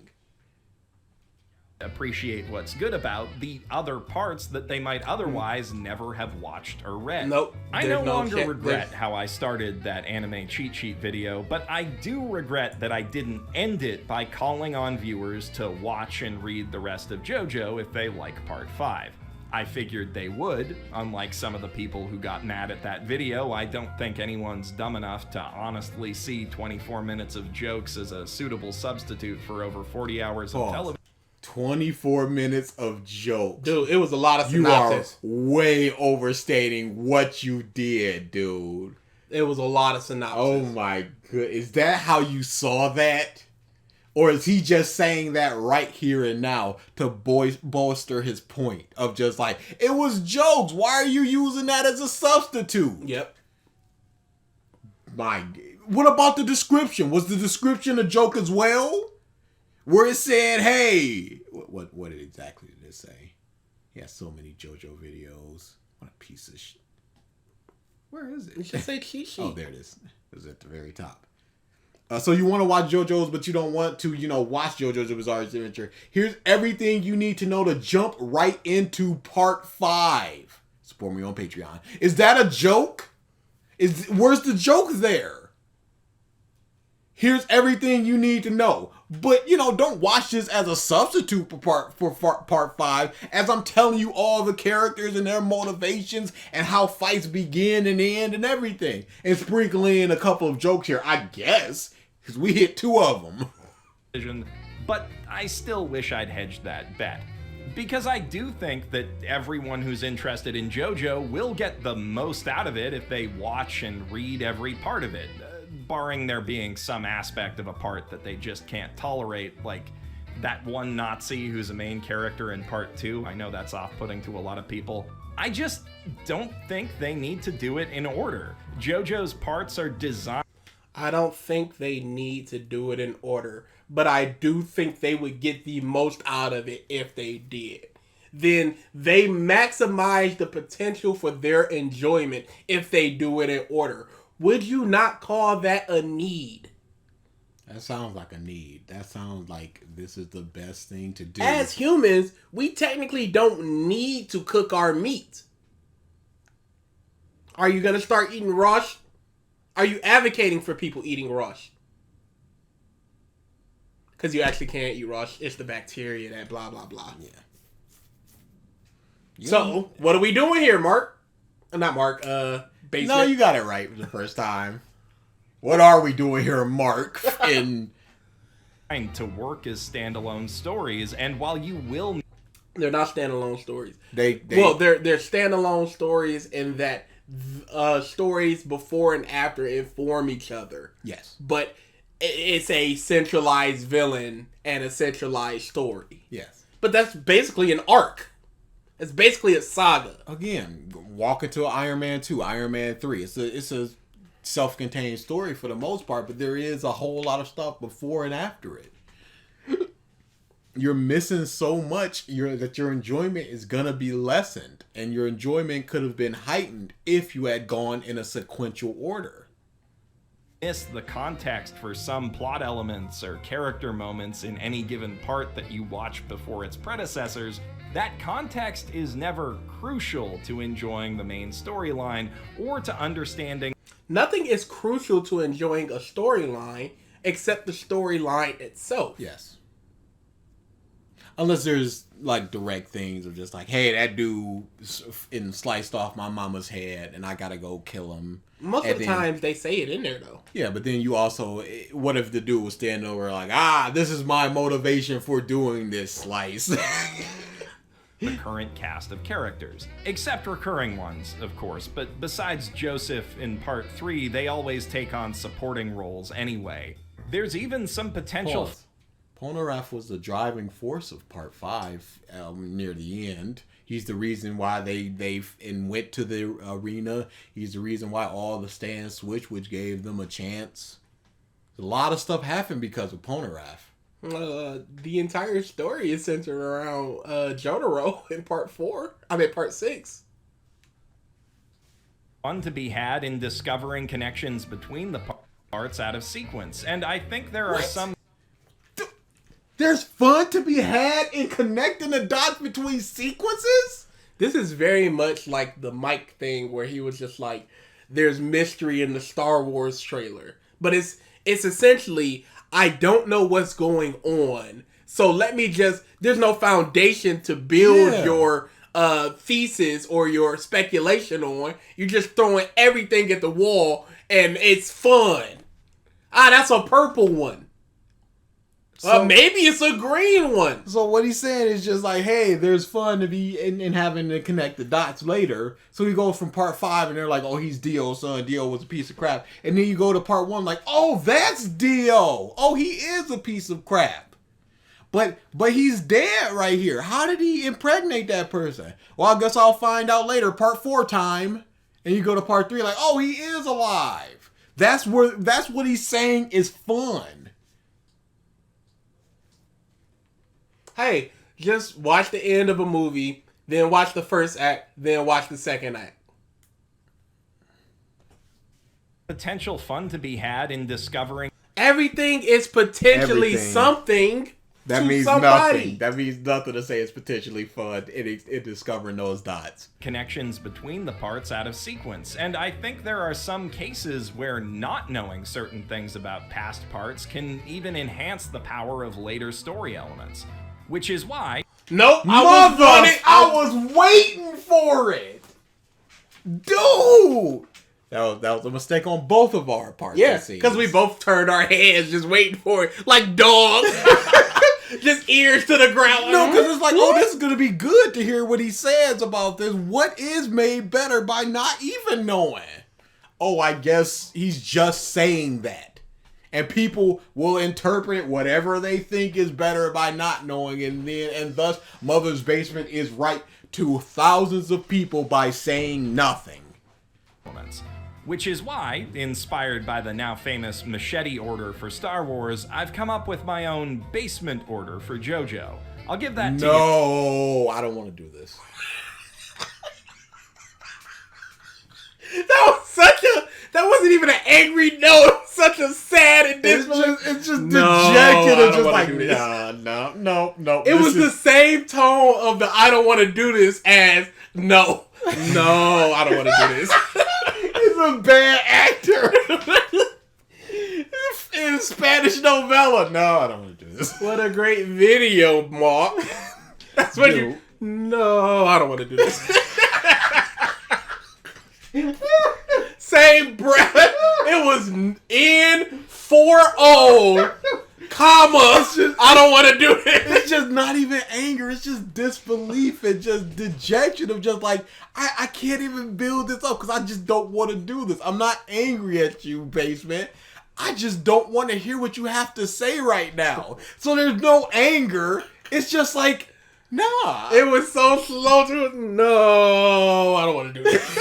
Appreciate what's good about the other parts that they might otherwise never have watched or read. Nope. I no longer regret how I started that anime cheat sheet video, but I do regret that I didn't end it by calling on viewers to watch and read the rest of JoJo if they like part 5. I figured they would. Unlike some of the people who got mad at that video, I don't think anyone's dumb enough to honestly see 24 minutes of jokes as a suitable substitute for over 40 hours of television. 24 minutes of jokes. Dude, it was a lot of synopsis. You are way overstating what you did, dude. It was a lot of synopsis. Oh my god. Is that how you saw that? Or is he just saying that right here and now to bolster his point of just like, it was jokes. Why are you using that as a substitute? Yep. What about the description? Was the description a joke as well? Where it said, hey, what exactly did it say? He has so many JoJo videos. What a piece of shit. Where is it? It should say cheat sheet. Oh, there it is. It was at the very top. So you want to watch JoJo's, but you don't want to, watch JoJo's Bizarre Adventure. Here's everything you need to know to jump right into part 5. Support me on Patreon. Is that a joke? Where's the joke there? Here's everything you need to know. But, don't watch this as a substitute for part 5, as I'm telling you all the characters and their motivations and how fights begin and end and everything. And sprinkling in a couple of jokes here, I guess, because we hit 2 of them. But I still wish I'd hedged that bet. Because I do think that everyone who's interested in JoJo will get the most out of it if they watch and read every part of it. Barring there being some aspect of a part that they just can't tolerate, like that one Nazi who's a main character in part 2. I know that's off-putting to a lot of people. I just don't think they need to do it in order. JoJo's parts are designed... I don't think they need to do it in order, but I do think they would get the most out of it if they did. Then they maximize the potential for their enjoyment if they do it in order. Would you not call that a need? That sounds like a need. That sounds like this is the best thing to do. As humans, we technically don't need to cook our meat. Are you going to start eating rush? Are you advocating for people eating rush? Because you actually can't eat rush. It's the bacteria that blah, blah, blah. Yeah. So, what are we doing here, Mark? Not Mark, Basement. No, you got it right the first time. What are we doing here, Mark? To work as standalone stories, and while you will... They're not standalone stories. They're standalone stories in that stories before and after inform each other. Yes. But it's a centralized villain and a centralized story. Yes. But that's basically an arc. It's basically a saga. Again, walk into Iron Man 2, Iron Man 3. It's a self-contained story for the most part, but there is a whole lot of stuff before and after it. You're missing so much that your enjoyment is going to be lessened, and your enjoyment could have been heightened if you had gone in a sequential order. Miss the context for some plot elements or character moments in any given part that you watch before its predecessors, that context is never crucial to enjoying the main storyline or to understanding. Nothing is crucial to enjoying a storyline except the storyline itself. Yes. Unless there's like direct things of just like, hey, that dude sliced off my mama's head and I gotta go kill him. Most of the times they say it in there though. Yeah, but then you also, what if the dude was standing over like, this is my motivation for doing this slice. The current cast of characters, except recurring ones, of course, but besides Joseph in part 3, they always take on supporting roles anyway. There's even some potential... Polnareff was the driving force of part 5 near the end. He's the reason why they went to the arena. He's the reason why all the stands switched, which gave them a chance. A lot of stuff happened because of Polnareff. The entire story is centered around Jotaro in part 6. Fun to be had in discovering connections between the parts out of sequence, and I think there are some... There's fun to be had in connecting the dots between sequences? This is very much like the Mike thing where he was just like, there's mystery in the Star Wars trailer. But it's essentially, I don't know what's going on. So let me there's no foundation to build your thesis or your speculation on. You're just throwing everything at the wall and it's fun. That's a purple one. So, maybe it's a green one. So what he's saying is just like, hey, there's fun to be in having to connect the dots later. So he goes from part 5 and they're like, oh, he's Dio's son. Dio was a piece of crap. And then you go to part 1 like, oh, that's Dio. Oh, he is a piece of crap. But he's dead right here. How did he impregnate that person? Well, I guess I'll find out later. Part 4 time. And you go to part 3 like, oh, he is alive. That's what he's saying is fun. Hey, just watch the end of a movie, then watch the first act, then watch the second act. Potential fun to be had in discovering... Everything is potentially something that means somebody. Nothing. That means nothing to say it's potentially fun in discovering those dots. Connections between the parts out of sequence, and I think there are some cases where not knowing certain things about past parts can even enhance the power of later story elements. Which is why... Nope, I was waiting for it! Dude! That was a mistake on both of our parts. Yeah, because we both turned our heads just waiting for it. Like dogs. Just ears to the ground. No, because it's like, oh, this is going to be good to hear what he says about this. What is made better by not even knowing? Oh, I guess he's just saying that. And people will interpret whatever they think is better by not knowing, and thus Mother's Basement is right to thousands of people by saying nothing. Which is why, inspired by the now famous machete order for Star Wars, I've come up with my own basement order for JoJo. I'll give that to you. No, I don't want to do this. That wasn't even an angry note. It was such a sad and dismal. It's just dejected and just like, no. It was the same tone of the I don't want to do this as no, I don't want to do this. He's a bad actor. In a Spanish novella. No, I don't want to do this. What a great video, Mark. That's what No, I don't want to do this. Same breath. It was in 4-0, comma. I don't want to do this. It's just not even anger. It's just disbelief and just dejection of just like, I can't even build this up because I just don't want to do this. I'm not angry at you, Basement. I just don't want to hear what you have to say right now. So there's no anger. It's just like, nah. It was so slow to no, I don't want to do this.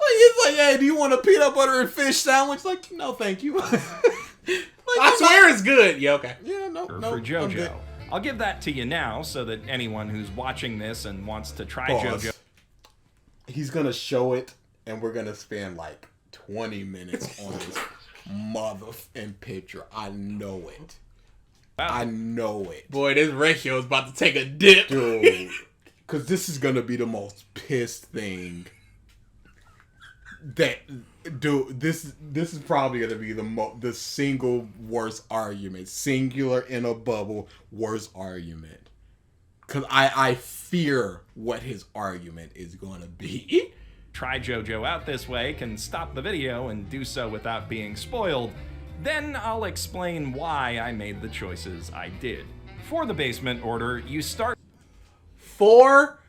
It's like, hey, do you want a peanut butter and fish sandwich? Like, no, thank you. Like, I swear it's good. Yeah, okay. Yeah, no, For I'm good. JoJo. I'll give that to you now so that anyone who's watching this and wants to try Pause. JoJo. He's gonna show it, and we're gonna spend like 20 minutes on this motherfucking picture. I know it. Wow. I know it. Boy, this ratio is about to take a dip. Dude. Because this is gonna be the most pissed thing that... Dude, this is probably gonna be the single worst argument. Singular in a bubble, worst argument. Because I fear what his argument is gonna be. Try JoJo out this way can stop the video and do so without being spoiled. Then I'll explain why I made the choices I did. For the basement order, you start For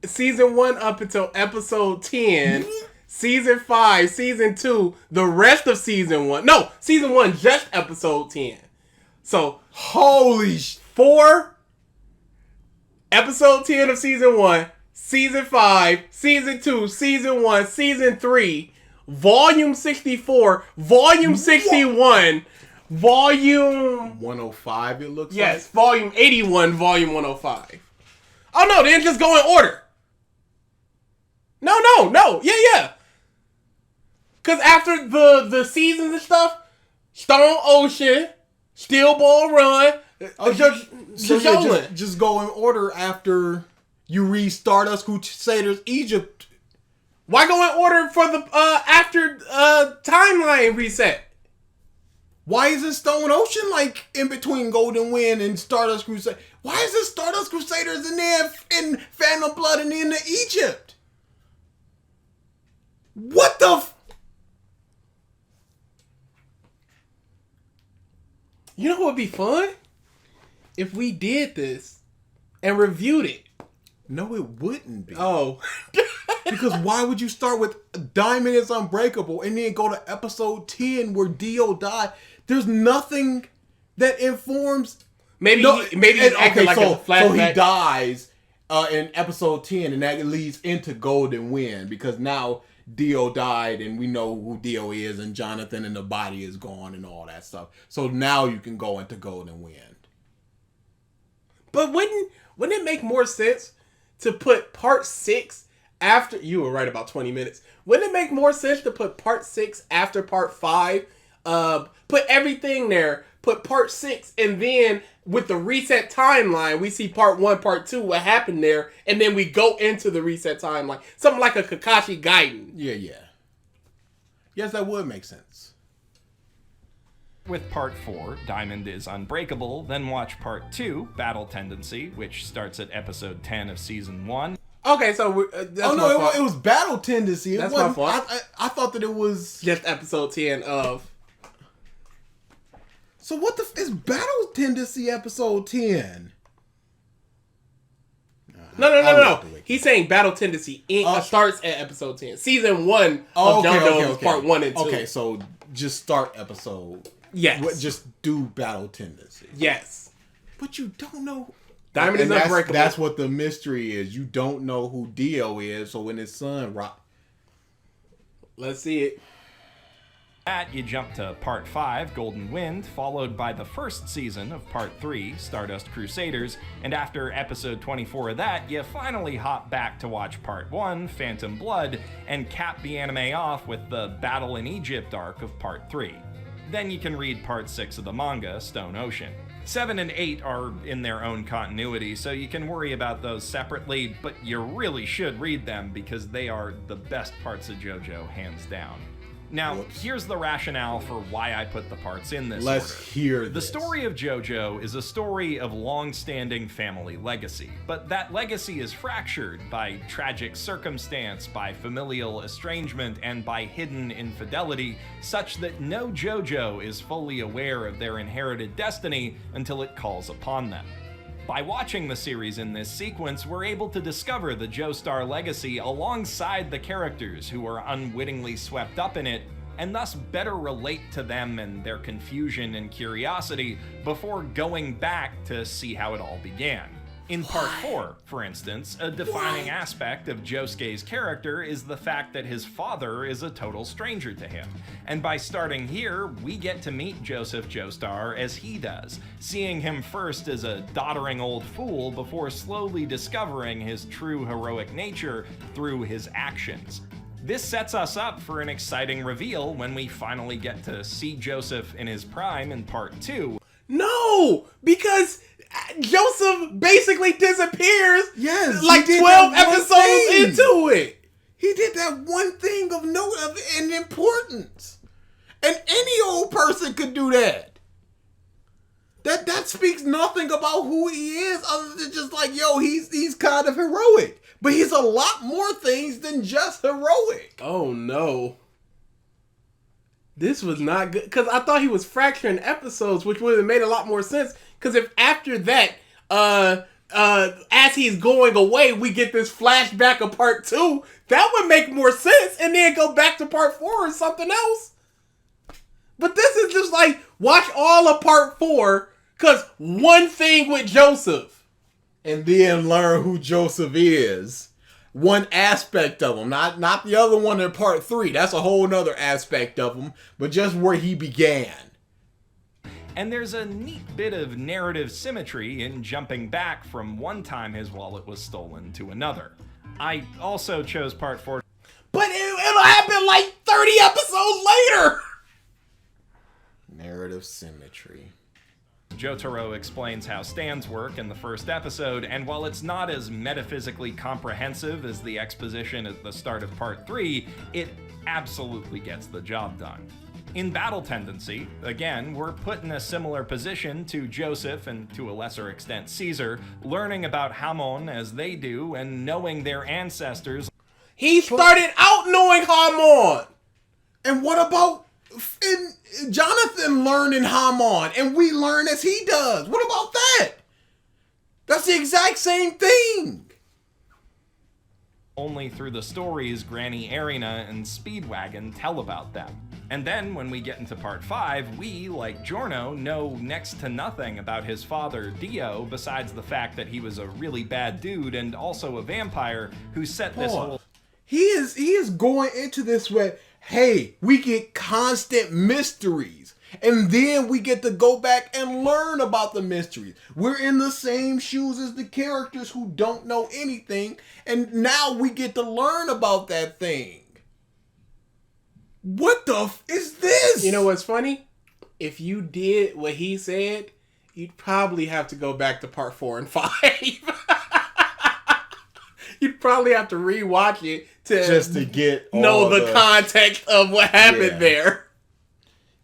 season 1 up until episode 10, season 5, season 2, the rest of season 1. No, season 1, just episode 10. So, Holy sh... for episode 10 of season 1, season 5, season 2, season 1, season 3, volume 64, volume 61, volume... 105 it looks like. Yes, volume 81, volume 105. Oh no, then just go in order. No. Yeah. Because after the seasons and stuff, Stone Ocean, Steel Ball Run, Just go in order after you read Stardust Crusaders Egypt. Why go in order for the after timeline reset? Why isn't Stone Ocean like in between Golden Wind and Stardust Crusaders? Why is it Stardust Crusaders in there in Phantom Blood and in Egypt? What the You know what would be fun? If we did this and reviewed it. No, it wouldn't be. Oh. Because why would you start with Diamond is Unbreakable and then go to episode 10 where Dio died? There's nothing that informs... Maybe he's acting like a flashback. So he dies in episode 10 and that leads into Golden Wind because now Dio died and we know who Dio is and Jonathan and the body is gone and all that stuff. So now you can go into Golden Wind. But wouldn't it make more sense to put part 6 after... You were right about 20 minutes. Wouldn't it make more sense to put part 6 after part 5? Put everything there. Put part 6 and then with the reset timeline, we see part 1, part 2, what happened there, and then we go into the reset timeline. Something like a Kakashi Gaiden. Yeah. Yes, that would make sense. with part 4, Diamond is Unbreakable, then watch part 2, Battle Tendency, which starts at episode 10 of season 1. Okay, so that's my fault. It was Battle Tendency. That's my fault. I thought that it was just episode 10 of... So what the is Battle Tendency episode 10? No. He's saying Battle Tendency starts at episode 10. Season 1 of JoJo is part 1 and 2. Okay, so just start episode. Yes. Just do Battle Tendency. Yes. But you don't know. Diamond is Unbreakable. That's what the mystery is. You don't know who Dio is, so when his son Let's see it. That you jump to part 5, Golden Wind, followed by the first season of part 3, Stardust Crusaders, and after episode 24 of that, you finally hop back to watch part 1, Phantom Blood, and cap the anime off with the Battle in Egypt arc of part 3. Then you can read part 6 of the manga, Stone Ocean. 7 and 8 are in their own continuity, so you can worry about those separately, but you really should read them because they are the best parts of JoJo, hands down. Now, here's the rationale for why I put the parts in this order. Let's hear The this. story of Jojo is a story of long-standing family legacy, but that legacy is fractured by tragic circumstance, by familial estrangement, and by hidden infidelity, such that no Jojo is fully aware of their inherited destiny until it calls upon them. By watching the series in this sequence, we're able to discover the Joestar legacy alongside the characters who are unwittingly swept up in it, and thus better relate to them and their confusion and curiosity before going back to see how it all began. In part 4, for instance, a defining aspect of Josuke's character is the fact that his father is a total stranger to him. And by starting here, we get to meet Joseph Joestar as he does, seeing him first as a doddering old fool before slowly discovering his true heroic nature through his actions. This sets us up for an exciting reveal when we finally get to see Joseph in his prime in part 2. No, because Joseph basically disappears. Yes, like he did 12 that one episodes thing. into it. He did that one thing of note and importance. And any old person could do that. That speaks nothing about who he is other than just like, yo, he's kind of heroic. But he's a lot more things than just heroic. Oh no. This was not good. Because I thought he was fracturing episodes, which would have made a lot more sense. Because if after that, as he's going away, we get this flashback of part 2, that would make more sense. And then go back to part 4 or something else. But this is just like, watch all of part 4. Because one thing with Joseph. And then learn who Joseph is. One aspect of him, not the other one in part 3. That's a whole nother aspect of him, but just where he began. And there's a neat bit of narrative symmetry in jumping back from one time his wallet was stolen to another. I also chose part 4. But it'll happen like 30 episodes later. Narrative symmetry. Jotaro explains how stands work in the first episode, and while it's not as metaphysically comprehensive as the exposition at the start of part 3, it absolutely gets the job done. In battle tendency, again, we're put in a similar position to Joseph and to a lesser extent Caesar, learning about Hamon as they do and knowing their ancestors. He started out knowing Hamon. And what about Jonathan learning Hamon and we learn as he does? What about that? That's the exact same thing. Only through the stories Granny Arena and Speedwagon tell about them. And then when we get into part 5, we, like Giorno, know next to nothing about his father, Dio, besides the fact that he was a really bad dude and also a vampire who set this whole... He is going into this with, hey, we get constant mysteries. And then we get to go back and learn about the mysteries. We're in the same shoes as the characters who don't know anything. And now we get to learn about that thing. What the is this? You know what's funny? If you did what he said, you'd probably have to go back to part 4 and 5. You'd probably have to rewatch it to just to get know the context of what happened there.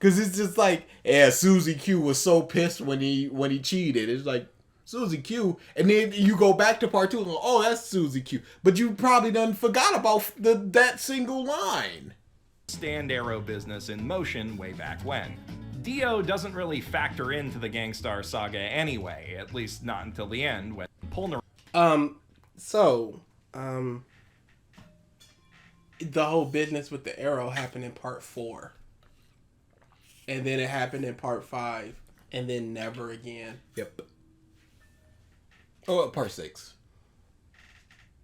Cause it's just like, yeah, Susie Q was so pissed when he cheated. It's like Susie Q, and then you go back to part 2 and go, oh, that's Susie Q. But you probably done forgot about that single line. Stand arrow business in motion way back when. Dio doesn't really factor into the Gangstar saga anyway, at least not until the end when Polnareff. The whole business with the arrow happened in part 4. And then it happened in part 5. And then never again. Yep. Oh, part 6.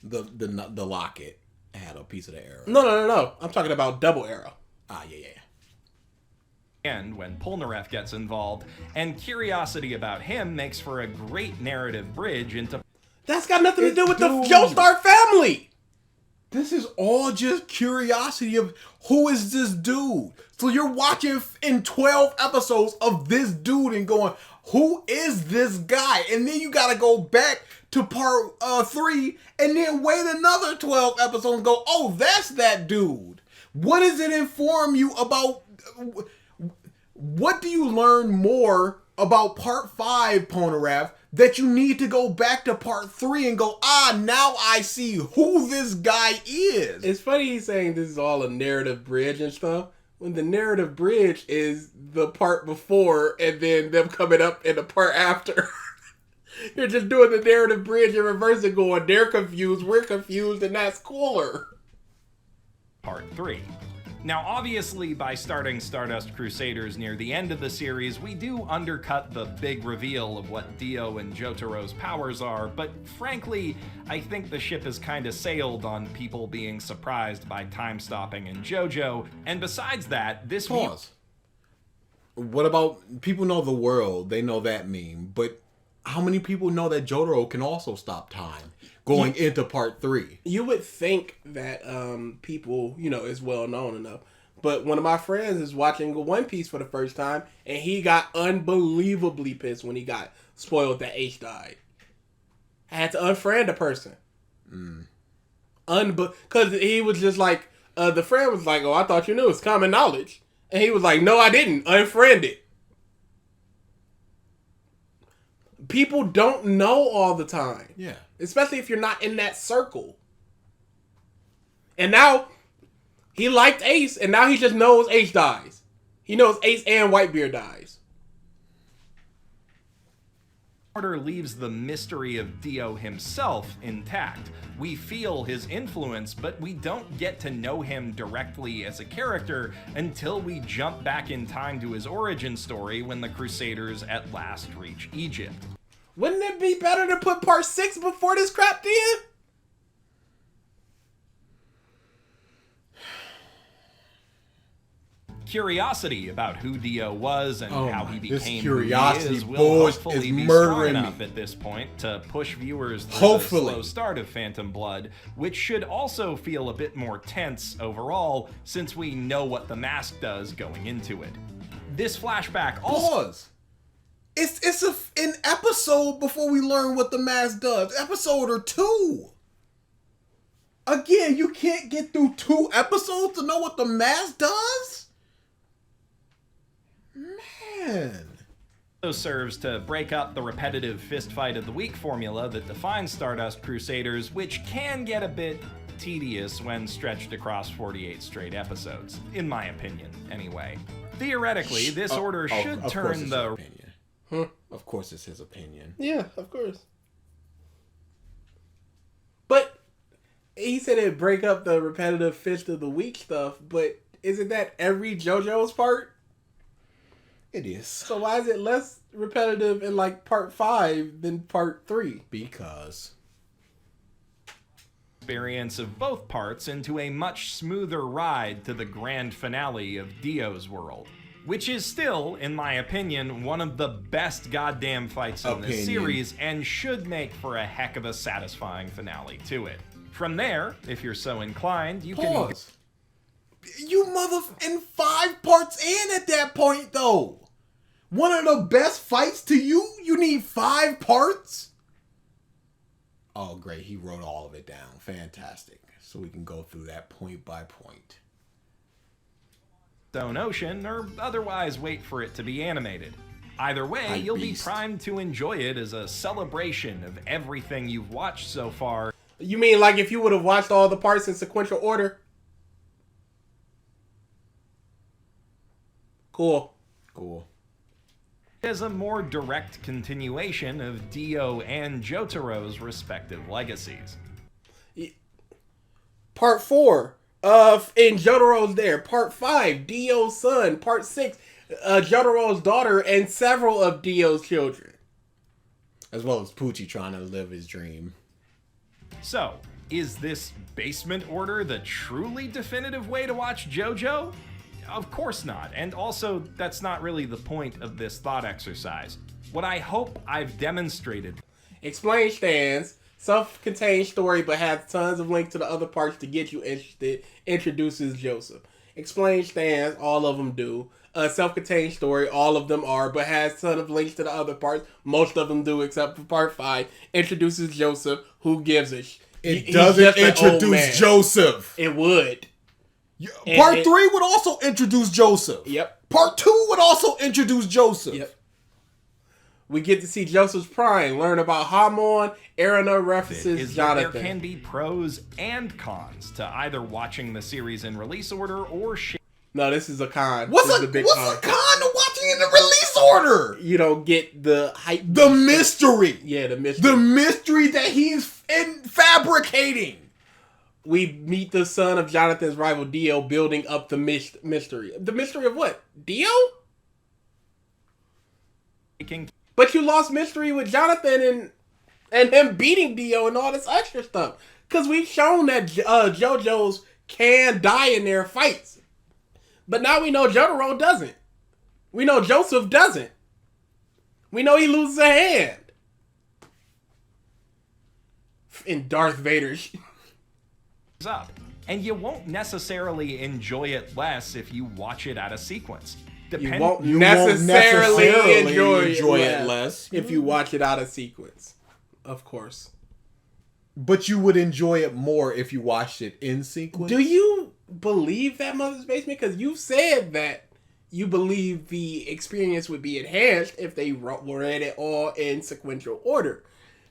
The locket had a piece of the arrow. No. I'm talking about double arrow. Ah, yeah. And when Polnareff gets involved, and curiosity about him makes for a great narrative bridge into... That's got nothing to do with the Joestar family! This is all just curiosity of who is this dude? So you're watching in 12 episodes of this dude and going, who is this guy? And then you gotta go back to part 3 and then wait another 12 episodes and go, oh, that's that dude. What does it inform you about? What do you learn more about part 5, Ponarath, that you need to go back to part 3 and go, now I see who this guy is? It's funny he's saying this is all a narrative bridge and stuff, when the narrative bridge is the part before and then them coming up in the part after. You're just doing the narrative bridge in reverse and going, they're confused, we're confused, and that's cooler. Part 3. Now, obviously, by starting Stardust Crusaders near the end of the series, we do undercut the big reveal of what Dio and Jotaro's powers are, but frankly, I think the ship has kinda sailed on people being surprised by time-stopping in JoJo, and besides that, this... Pause. What about, people know the world, they know that meme, but how many people know that Jotaro can also stop time going into part 3? You would think that people, is well known enough. But one of my friends is watching One Piece for the first time, and he got unbelievably pissed when he got spoiled that Ace died. I had to unfriend the person. Because he was just like, the friend was like, oh, I thought you knew. It's common knowledge. And he was like, no, I didn't. Unfriend it. People don't know all the time. Yeah. Especially if you're not in that circle. And now, he liked Ace, and now he just knows Ace dies. He knows Ace and Whitebeard dies. Order leaves the mystery of Dio himself intact. We feel his influence, but we don't get to know him directly as a character until we jump back in time to his origin story when the Crusaders at last reach Egypt. Wouldn't it be better to put part 6 before this crap then? Curiosity about who Dio was and how he became who he is will hopefully be strong murdering enough me at this point to push viewers through the slow start of Phantom Blood, which should also feel a bit more tense overall since we know what the mask does going into it. This flashback also... Pause. It's an episode before we learn what the mask does. Episode or 2. Again, you can't get through 2 episodes to know what the mask does? Man. Serves to break up the repetitive fistfight of the week formula that defines Stardust Crusaders, which can get a bit tedious when stretched across 48 straight episodes, in my opinion, anyway. Theoretically, this order should turn the... Opinion. Of course it's his opinion. Yeah, of course. But he said it'd break up the repetitive fist of the week stuff, but isn't that every JoJo's part? It is. So why is it less repetitive in like part 5 than part 3? Because experience of both parts into a much smoother ride to the grand finale of Dio's world, which is still, in my opinion, one of the best goddamn fights in this series and should make for a heck of a satisfying finale to it. From there, if you're so inclined, you can... You in 5 parts in at that point, though. One of the best fights to you? You need 5 parts? Oh, great. He wrote all of it down. Fantastic. So we can go through that point by point. Own ocean, or otherwise wait for it to be animated. Either way, you'll be primed to enjoy it as a celebration of everything you've watched so far. You mean like if you would have watched all the parts in sequential order? Cool. As a more direct continuation of Dio and Jotaro's respective legacies. Part 4 in Jotaro's there. Part 5, Dio's son. Part 6, Jotaro's daughter and several of Dio's children. As well as Poochie trying to live his dream. So, is this basement order the truly definitive way to watch JoJo? Of course not, and also, that's not really the point of this thought exercise. What I hope I've demonstrated... Explain stands, self-contained story but has tons of links to the other parts to get you interested, introduces Joseph. Explain stands, all of them do. Self-contained story, all of them are, but has tons of links to the other parts. Most of them do, except for part 5. Introduces Joseph, who gives a It doesn't introduce Joseph. It would. Part 3 would also introduce Joseph. Yep. Part 2 would also introduce Joseph. Yep. We get to see Joseph's prime, learn about Hamon, Erina references Jonathan. There can be pros and cons to either watching the series in release order or No, this is a con. What's this a is big con to watching in the release order? You don't get the hype. The mystery. Yeah, the mystery. The mystery that he's fabricating. We meet the son of Jonathan's rival, Dio, building up the mystery. The mystery of what? Dio? But you lost mystery with Jonathan and him beating Dio and all this extra stuff. Because we've shown that JoJo's can die in their fights. But now we know Jotaro doesn't. We know Joseph doesn't. We know he loses a hand. In Darth Vader. up. And you won't necessarily enjoy it less if you watch it out of sequence. You won't necessarily enjoy it less if you watch it out of sequence. Of course. But you would enjoy it more if you watched it in sequence? Do you believe that, Mother's Basement? Because you said that you believe the experience would be enhanced if they read it all in sequential order.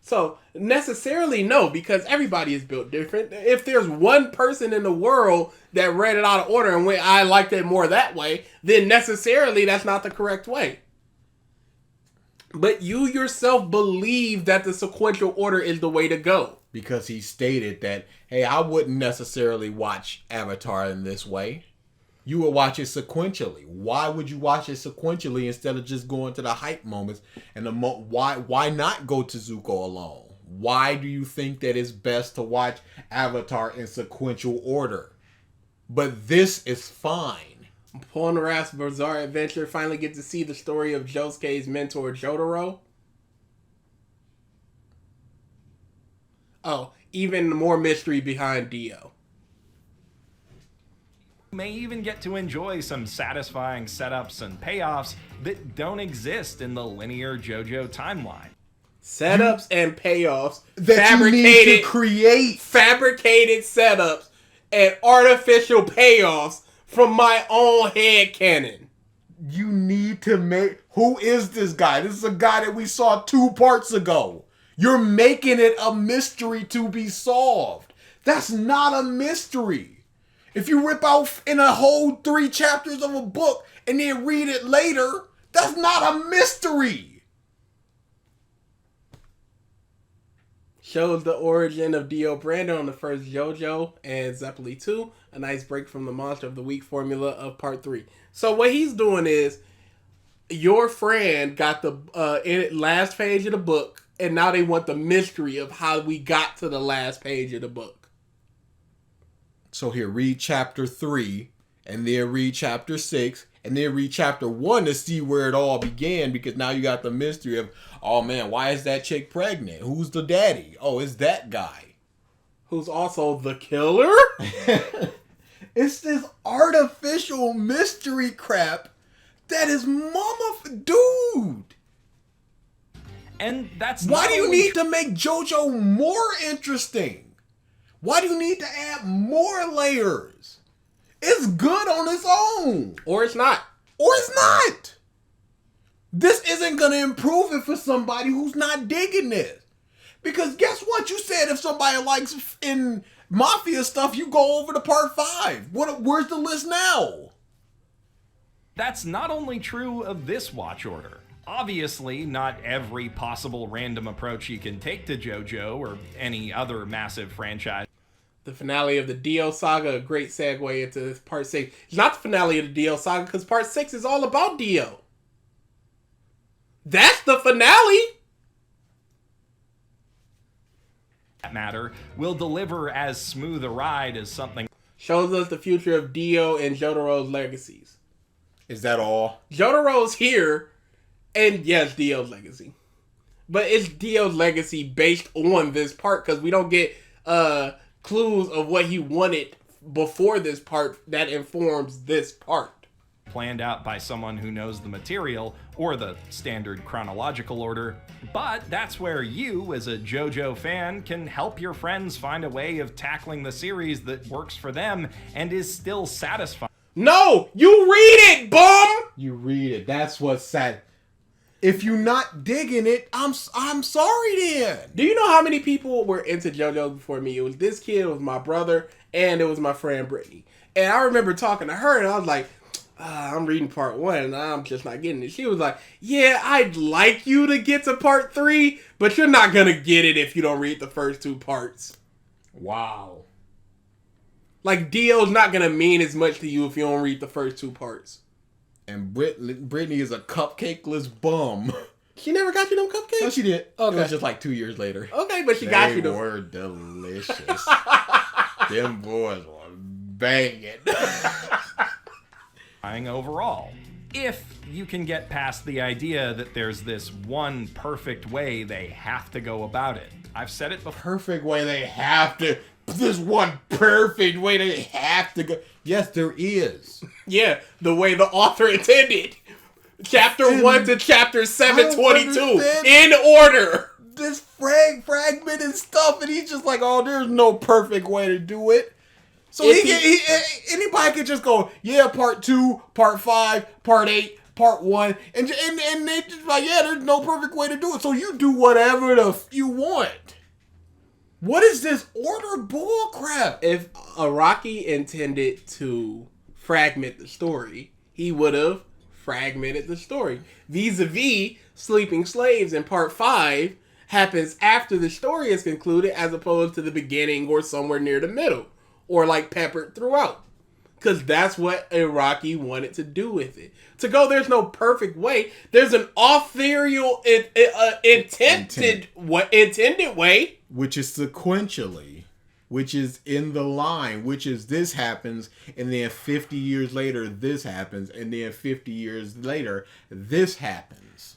So, necessarily no, because everybody is built different. If there's one person in the world that read it out of order and went, I liked it more that way, then necessarily that's not the correct way. But you yourself believe that the sequential order is the way to go. Because he stated that, hey, I wouldn't necessarily watch Avatar in this way. You would watch it sequentially. Why would you watch it sequentially instead of just going to the hype moments? And why not go to Zuko alone? Why do you think that it's best to watch Avatar in sequential order? But this is fine. Polnareff's bizarre adventure finally get to see the story of Josuke's mentor Jotaro. Oh, even more mystery behind Dio. May even get to enjoy some satisfying setups and payoffs that don't exist in the linear JoJo timeline. Setups and payoffs that you need to create. Fabricated setups and artificial payoffs from my own headcanon. You need to make... Who is this guy? This is a guy that we saw 2 parts ago. You're making it a mystery to be solved. That's not a mystery. If you rip out in a whole 3 chapters of a book and then read it later, that's not a mystery. Shows the origin of Dio Brando in the first JoJo and Zeppeli 2. A nice break from the Monster of the Week formula of part 3. So what he's doing is, your friend got the last page of the book, and now they want the mystery of how we got to the last page of the book. So here, read chapter 3, and then read chapter 6, and then read chapter 1 to see where it all began, because now you got the mystery of, oh man, why is that chick pregnant? Who's the daddy? Oh, it's that guy. Who's also the killer? It's this artificial mystery crap that is dude. And that's why do you need to make JoJo more interesting? Why do you need to add more layers? It's good on its own. Or it's not. Or it's not. This isn't going to improve it for somebody who's not digging this. Because guess what? You said if somebody likes in Mafia stuff, you go over to part 5. Where's the list now? That's not only true of this watch order. Obviously, not every possible random approach you can take to JoJo or any other massive franchise. The finale of the Dio saga, a great segue into part 6. It's not the finale of the Dio saga because part 6 is all about Dio. That's the finale. That matter will deliver as smooth a ride as something. Shows us the future of Dio and Jotaro's legacies. Is that all? Jotaro's here, and yes, Dio's legacy. But it's Dio's legacy based on this part because we don't get clues of what he wanted before this part that informs this part. planned out by someone who knows the material or the standard chronological order. But that's where you, as a JoJo fan, can help your friends find a way of tackling the series that works for them and is still satisfying. No, you read it, bum. You read it. That's what's sad. If you're not digging it, I'm sorry then. Do you know how many people were into JoJo before me? It was this kid, it was my brother, and it was my friend Brittany. And I remember talking to her, and I was like, I'm reading part 1, and I'm just not getting it. She was like, yeah, I'd like you to get to part 3, but you're not going to get it if you don't read the first 2 parts. Wow. Like, Dio's not going to mean as much to you if you don't read the first 2 parts. And Brittany is a cupcakeless bum. She never got you them cupcakes? No, she did. Okay. It was just like 2 years later. Okay, but she got you them. They were delicious. Them boys were banging. Overall, if you can get past the idea that there's this one perfect way they have to go about it. I've said it before. Perfect way they have to. This one perfect way they have to go. Yes, there is. Yeah, the way the author intended. Chapter 1 to chapter 722 in order. This fragmented stuff, and he's just like, oh, there's no perfect way to do it. So anybody could just go, yeah, part 2, part 5, part 8, part 1, and they just like, yeah, there's no perfect way to do it. So you do whatever you want. What is this order bull crap? If Araki intended to fragment the story, he would have fragmented the story. Vis-a-vis Sleeping Slaves in part 5 happens after the story is concluded as opposed to the beginning or somewhere near the middle. Or like peppered throughout. Because that's what Araki wanted to do with it. To go, there's no perfect way. There's an authorial intended way. Which is sequentially. Which is in the line. Which is this happens. And then 50 years later, this happens. And then 50 years later, this happens.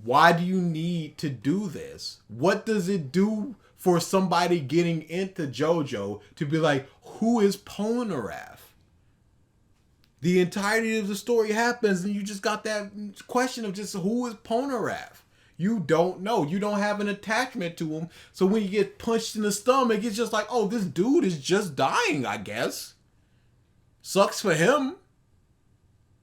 Why do you need to do this? What does it do for somebody getting into JoJo to be like, who is Polnareff? The entirety of the story happens and you just got that question of just who is Polnareff? You don't know. You don't have an attachment to him. So when you get punched in the stomach, it's just like, oh, this dude is just dying, I guess. Sucks for him.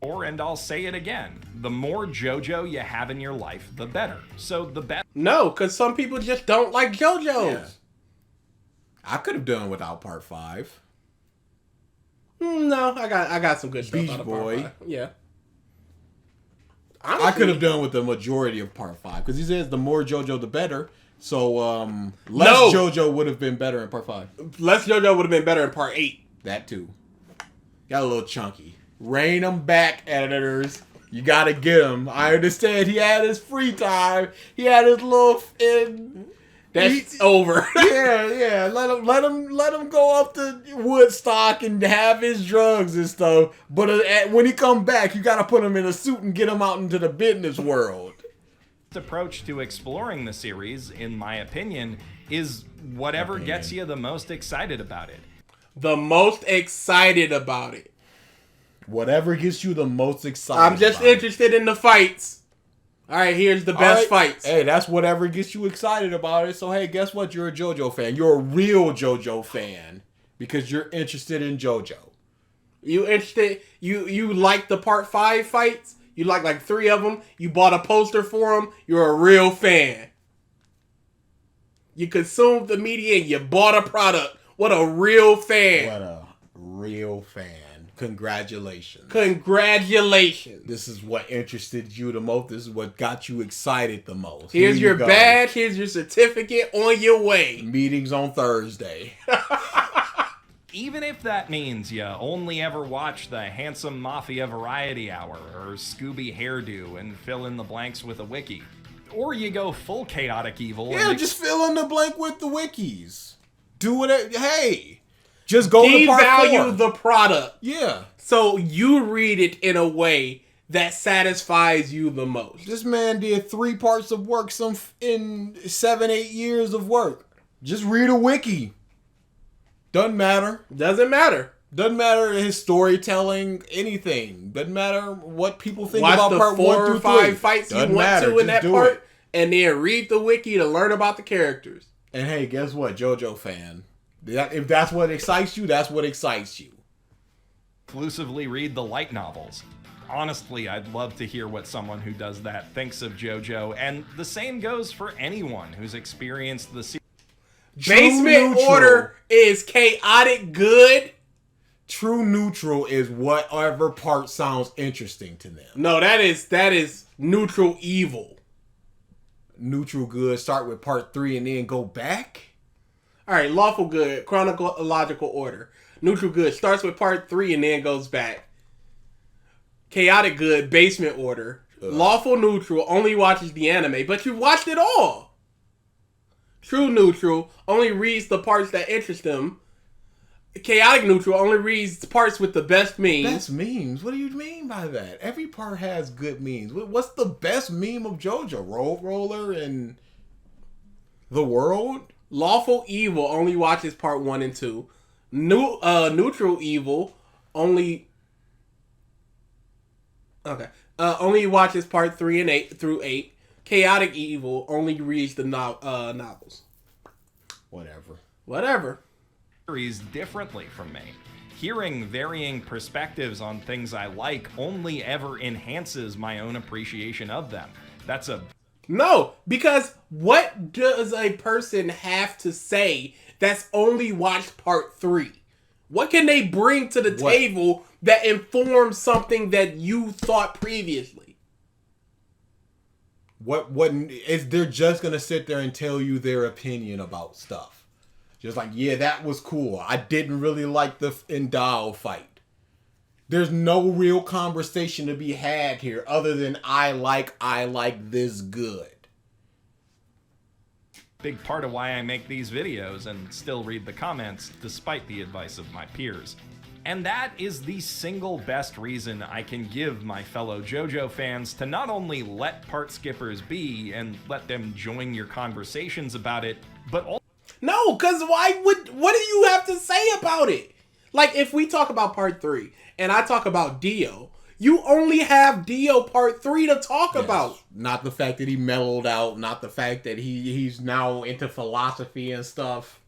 And I'll say it again, the more JoJo you have in your life, the better. So the best. No, because some people just don't like JoJo's. Yeah. I could have done without part 5. No, I got some good stuff Beach out of Boy. part 5. Yeah. Honestly, I could have done with the majority of part 5 because he says the more JoJo, the better. So less JoJo would have been better in part 5. Less JoJo would have been better in part 8. That too. Got a little chunky. Rein them back, editors. You gotta get him. I understand he had his free time. He had his little. That's over. Yeah. Let him go up to Woodstock and have his drugs and stuff. But when he come back, you gotta put him in a suit and get him out into the business world. Approach to exploring the series, in my opinion, is whatever gets you the most excited about it. The most excited about it. Whatever gets you the most excited. I'm just interested in the fights. All right, here's the best fights. Hey, that's whatever gets you excited about it. So, hey, guess what? You're a JoJo fan. You're a real JoJo fan because you're interested in JoJo. You interested? You like the part 5 fights? You like 3 of them? You bought a poster for them? You're a real fan. You consumed the media and you bought a product. What a real fan. What a real fan. Congratulations. This is what interested you the most. This is what got you excited the most. Here's your badge. Here's your certificate. On your way. Meetings on Thursday. Even if that means you only ever watch the Handsome Mafia Variety Hour or Scooby Hairdo and fill in the blanks with a wiki. Or you go full chaotic evil. Yeah, just fill in the blank with the wikis. Do it. Hey. Just go to part 4. Devalue the product. Yeah. So you read it in a way that satisfies you the most. This man did 3 parts of work in 7-8 years of work. Just read a wiki. Doesn't matter. Doesn't matter. Doesn't matter his storytelling, anything. Doesn't matter what people think Watch about the part 4 1 or through 5 3. fights Doesn't you want matter. to in Just that do part, it. and then read the wiki to learn about the characters. And hey, guess what, JoJo fan? If that's what excites you, that's what excites you. Exclusively read the light novels. Honestly, I'd love to hear what someone who does that thinks of JoJo, and the same goes for anyone who's experienced the series. Basement Order is chaotic good. True neutral is whatever part sounds interesting to them. No, that is neutral evil. Neutral good, start with part 3 and then go back? Alright, lawful good, chronological order. Neutral good starts with part 3 and then goes back. Chaotic good, basement order. Lawful neutral only watches the anime, but you watched it all. True neutral only reads the parts that interest them. Chaotic neutral only reads the parts with the best memes. Best memes? What do you mean by that? Every part has good memes. What's the best meme of JoJo? Road Roller and the world? Lawful evil only watches part 1 and 2. Neutral evil only only watches part 3 and 8 through 8. Chaotic evil only reads the novels. Whatever. Series differently from me. Hearing varying perspectives on things I like only ever enhances my own appreciation of them. That's a... No, because what does a person have to say that's only watched part 3? What can they bring to the table that informs something that you thought previously? What is they're just gonna sit there and tell you their opinion about stuff. Just like, yeah, that was cool. I didn't really like the Endao fight. There's no real conversation to be had here other than I like this good. Big part of why I make these videos and still read the comments despite the advice of my peers. And that is the single best reason I can give my fellow JoJo fans to not only let part skippers be and let them join your conversations about it, but also... No, because what do you have to say about it? Like, if we talk about part 3 and I talk about Dio, you only have Dio part 3 to talk about. Not the fact that he mellowed out, not the fact that he's now into philosophy and stuff.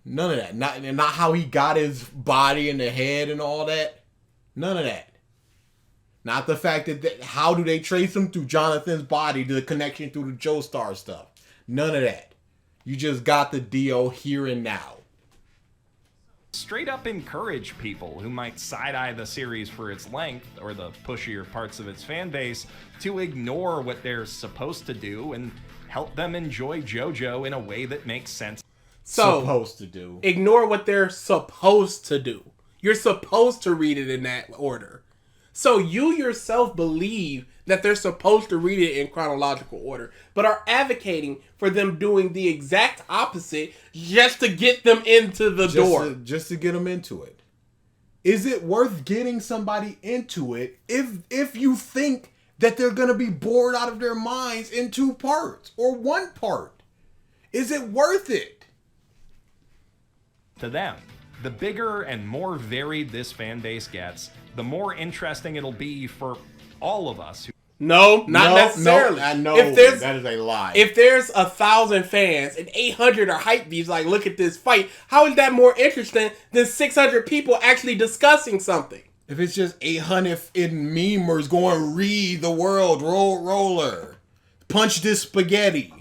None of that. Not how he got his body and the head and all that. None of that. Not the fact that how do they trace him through Jonathan's body, the connection through the Joestar stuff. None of that. You just got the Dio here and now. Straight up encourage people who might side-eye the series for its length or the pushier parts of its fan base to ignore what they're supposed to do and help them enjoy JoJo in a way that makes sense. So, supposed to do. Ignore what they're supposed to do. You're supposed to read it in that order. So you yourself believe that they're supposed to read it in chronological order, but are advocating for them doing the exact opposite just to get them into the door. Just to get them into it. Is it worth getting somebody into it if you think that they're going to be bored out of their minds in 2 parts or 1 part? Is it worth it? To them, the bigger and more varied this fan base gets, the more interesting it'll be for all of us. No, not necessarily. No, I know that is a lie. If there's 1,000 fans and 800 are hype beats, like, look at this fight, how is that more interesting than 600 people actually discussing something? If it's just 800 in memers going, read the world, roller, punch this spaghetti.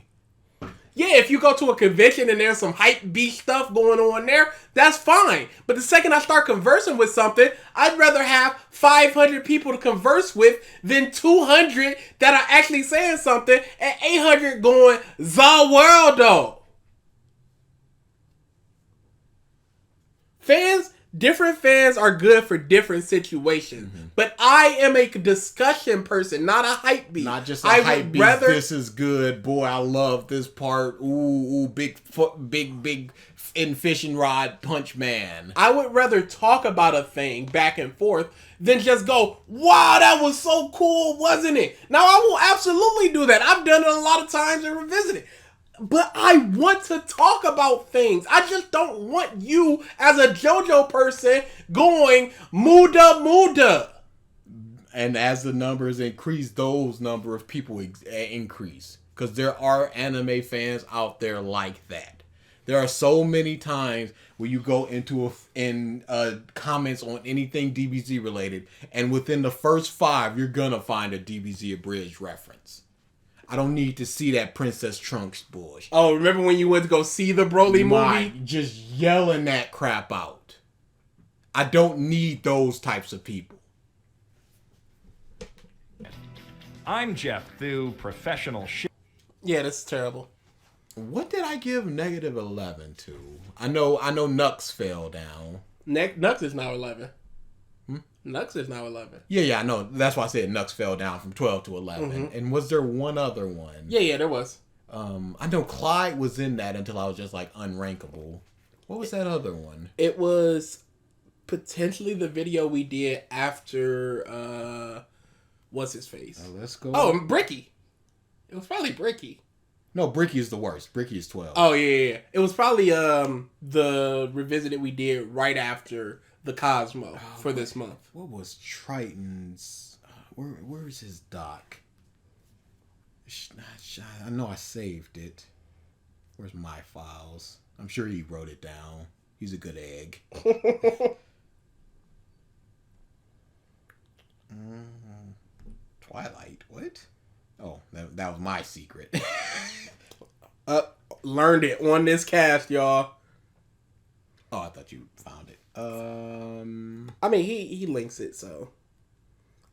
Yeah, if you go to a convention and there's some hype beat stuff going on there, that's fine. But the second I start conversing with something, I'd rather have 500 people to converse with than 200 that are actually saying something and 800 going, the world though. Different fans are good for different situations. Mm-hmm. But I am a discussion person, not a hype beat. Not just a hype beat. This is good. Boy, I love this part. Ooh, big in fishing rod punch man. I would rather talk about a thing back and forth than just go, wow, that was so cool, wasn't it? Now, I will absolutely do that. I've done it a lot of times and revisited. But I want to talk about things. I just don't want you as a JoJo person going Muda Muda. And as the numbers increase, those number of people increase. Because there are anime fans out there like that. There are so many times where you go into comments on anything DBZ related, and within the first 5, you're gonna find a DBZ abridged reference. I don't need to see that Princess Trunks bullshit. Oh, remember when you went to go see the Broly movie? Just yelling that crap out. I don't need those types of people. I'm Jeff Thu, professional shit. Yeah, this is terrible. What did I give negative 11 to? I know Nux fell down. Nux is now 11. Nux is now 11. Yeah, I know. That's why I said Nux fell down from 12 to 11. Mm-hmm. And was there one other one? Yeah, there was. I know Clyde was in that until I was just like unrankable. What was that other one? It was potentially the video we did after what's his face? Let's go. Oh, Bricky. It was probably Bricky. No, Bricky is the worst. Bricky is 12. Oh yeah. It was probably the revisited we did right after the Cosmo for this month. What was Triton's? Where is his doc? I know I saved it. Where's my files? I'm sure he wrote it down. He's a good egg. Twilight. What? Oh, that was my secret. Learned it on this cast, y'all. Oh, I thought you found it. I mean, he links it, so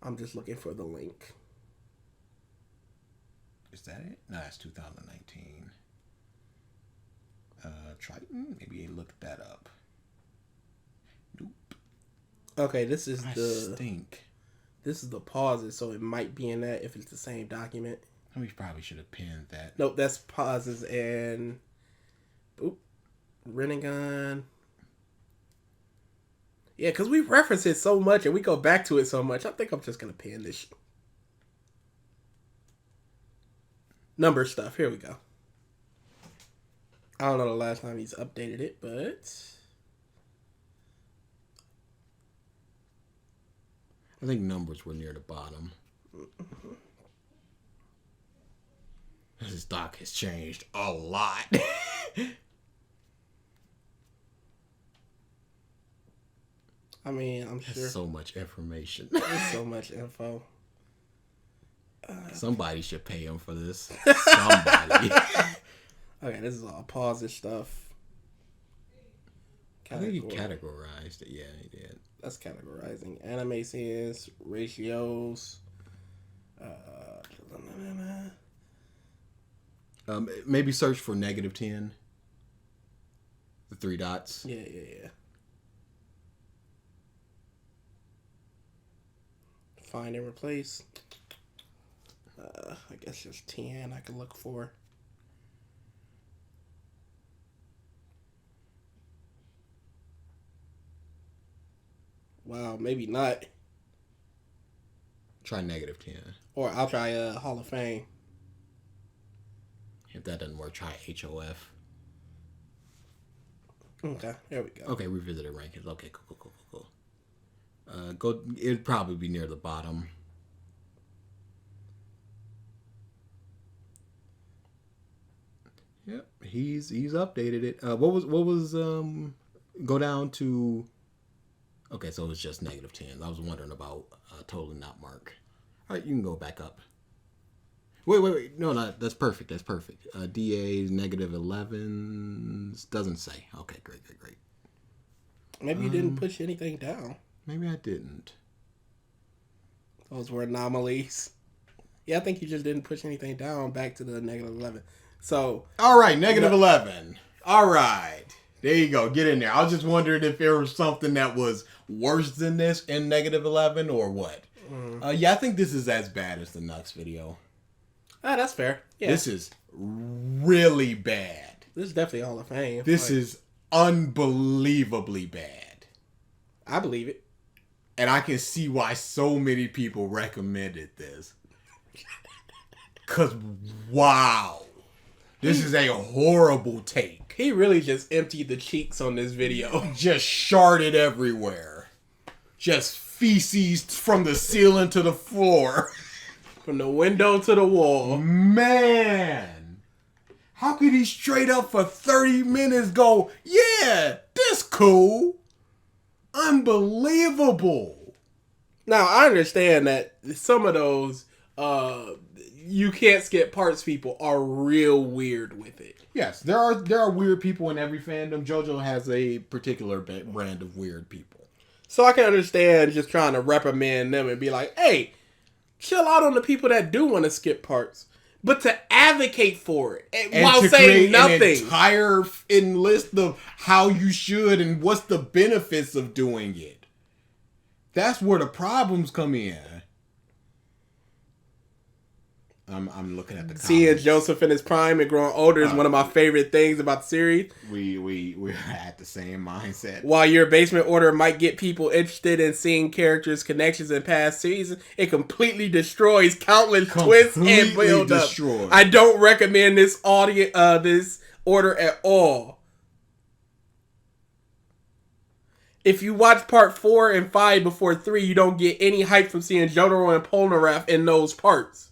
I'm just looking for the link. Is that it? No, it's 2019. Triton? Maybe he looked that up. Nope. Okay, this is stink. This is the pauses, so it might be in that if it's the same document. We probably should have pinned that. Nope, that's pauses and Renegon. Yeah, because we reference it so much and we go back to it so much. I think I'm just going to pin this number stuff. Here we go. I don't know the last time he's updated it, but I think numbers were near the bottom. His doc has changed a lot. I mean, I'm sure. There's so much information. There's so much info. Somebody should pay him for this. Somebody. Okay, this is all pauses stuff. I think he categorized it. Yeah, he did. That's categorizing. Anime scenes, ratios. Maybe search for -10. The 3 dots. Yeah. Find and replace. I guess just 10 I can look for. Wow, maybe not. Try -10. Or I'll try Hall of Fame. If that doesn't work, try HOF. Okay, there we go. Okay, revisited rankings. Okay, cool. It'd probably be near the bottom. Yep, he's updated it. What was go down to? Okay, so it's just -10. I was wondering about totally not mark. All right, you can go back up. Wait. No, that's perfect. DA's -11. Doesn't say. Okay, great. Maybe you didn't push anything down. Maybe I didn't. Those were anomalies. Yeah, I think you just didn't push anything down back to the -11. So. All right, -11. All right. There you go. Get in there. I was just wondering if there was something that was worse than this in -11 or what. Yeah, I think this is as bad as the Nux video. Ah, that's fair. Yeah. This is really bad. This is definitely Hall of Fame. This is unbelievably bad. I believe it. And I can see why so many people recommended this. 'Cause, wow. This is a horrible take. He really just emptied the cheeks on this video. Just sharded everywhere. Just feces from the ceiling to the floor. From the window to the wall. Man. How could he straight up for 30 minutes go, yeah, this cool. Unbelievable. Now, I understand that some of those you can't skip parts people are real weird with it. Yes, there are weird people in every fandom. JoJo has a particular brand of weird people. So I can understand just trying to reprimand them and be like, hey, chill out on the people that do want to skip parts. But to advocate for it and while to saying create nothing. An entire list of how you should and what's the benefits of doing it. That's where the problems come in. I'm looking at the comments. Seeing Joseph in his prime and growing older is one of my favorite things about the series. We're at the same mindset. While your basement order might get people interested in seeing characters' connections in past seasons, it completely destroys countless twists and build-up. I don't recommend this this order at all. If you watch part 4 and 5 before 3, you don't get any hype from seeing Jotaro and Polnareff in those parts.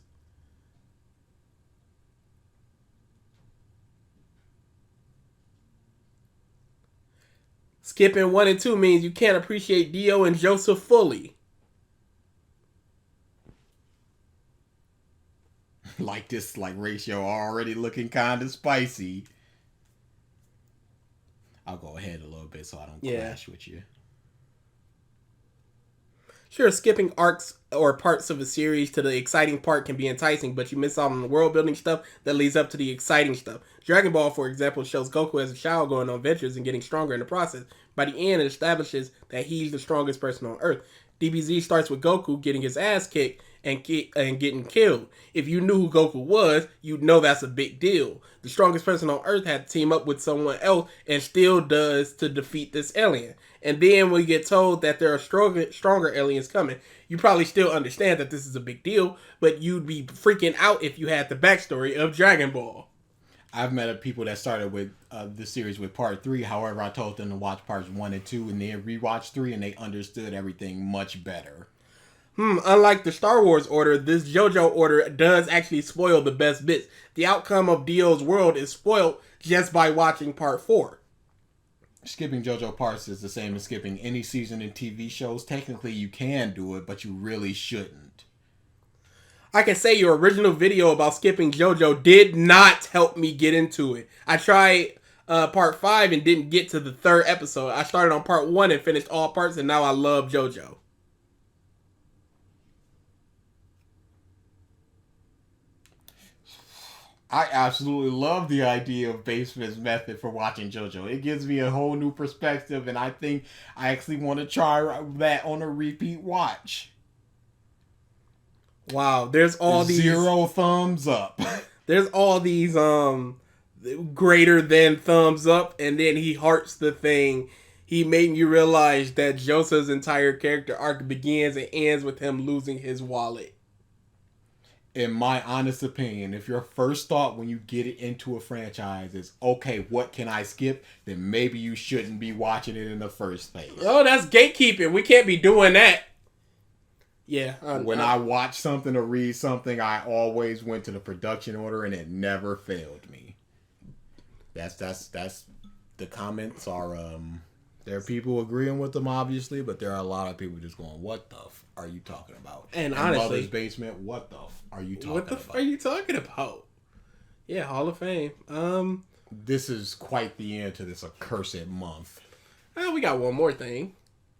Skipping 1 and 2 means you can't appreciate Dio and Joseph fully. Like this ratio already looking kind of spicy. I'll go ahead a little bit so I don't clash with you. Sure, skipping arcs or parts of a series to the exciting part can be enticing, but you miss out on the world building stuff that leads up to the exciting stuff. Dragon Ball, for example, shows Goku as a child going on adventures and getting stronger in the process. By the end, it establishes that he's the strongest person on Earth. DBZ starts with Goku getting his ass kicked and getting killed. If you knew who Goku was, you'd know that's a big deal. The strongest person on Earth had to team up with someone else and still does to defeat this alien. And then we get told that there are stronger aliens coming. You probably still understand that this is a big deal, but you'd be freaking out if you had the backstory of Dragon Ball. I've met people that started with the series with part 3. However, I told them to watch parts 1 and 2 and then rewatch 3 and they understood everything much better. Unlike the Star Wars order, this JoJo order does actually spoil the best bits. The outcome of Dio's world is spoiled just by watching part 4. Skipping JoJo Parts is the same as skipping any season in TV shows. Technically, you can do it, but you really shouldn't. I can say your original video about skipping JoJo did not help me get into it. I tried part 5 and didn't get to the 3rd episode. I started on part 1 and finished all parts, and now I love JoJo. I absolutely love the idea of Basement's method for watching JoJo. It gives me a whole new perspective, and I think I actually want to try that on a repeat watch. Wow, there's all these 0 thumbs up. There's all these greater than thumbs up, and then he hearts the thing. He made you realize that Joseph's entire character arc begins and ends with him losing his wallet. In my honest opinion, if your first thought when you get it into a franchise is, okay, what can I skip? Then maybe you shouldn't be watching it in the first place. Oh, that's gatekeeping. We can't be doing that. Yeah. When I watch something or read something, I always went to the production order and it never failed me. That's the comments are, there are people agreeing with them, obviously, but there are a lot of people just going, what the f are you talking about? And honestly, Mother's Basement, what the f are you talking about? What the f are you talking about? Yeah, Hall of Fame. This is quite the end to this accursed month. We got one more thing.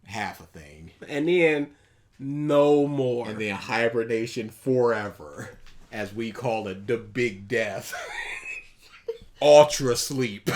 Half a thing. And then no more. And then hibernation forever. As we call it, the big death. Ultra sleep.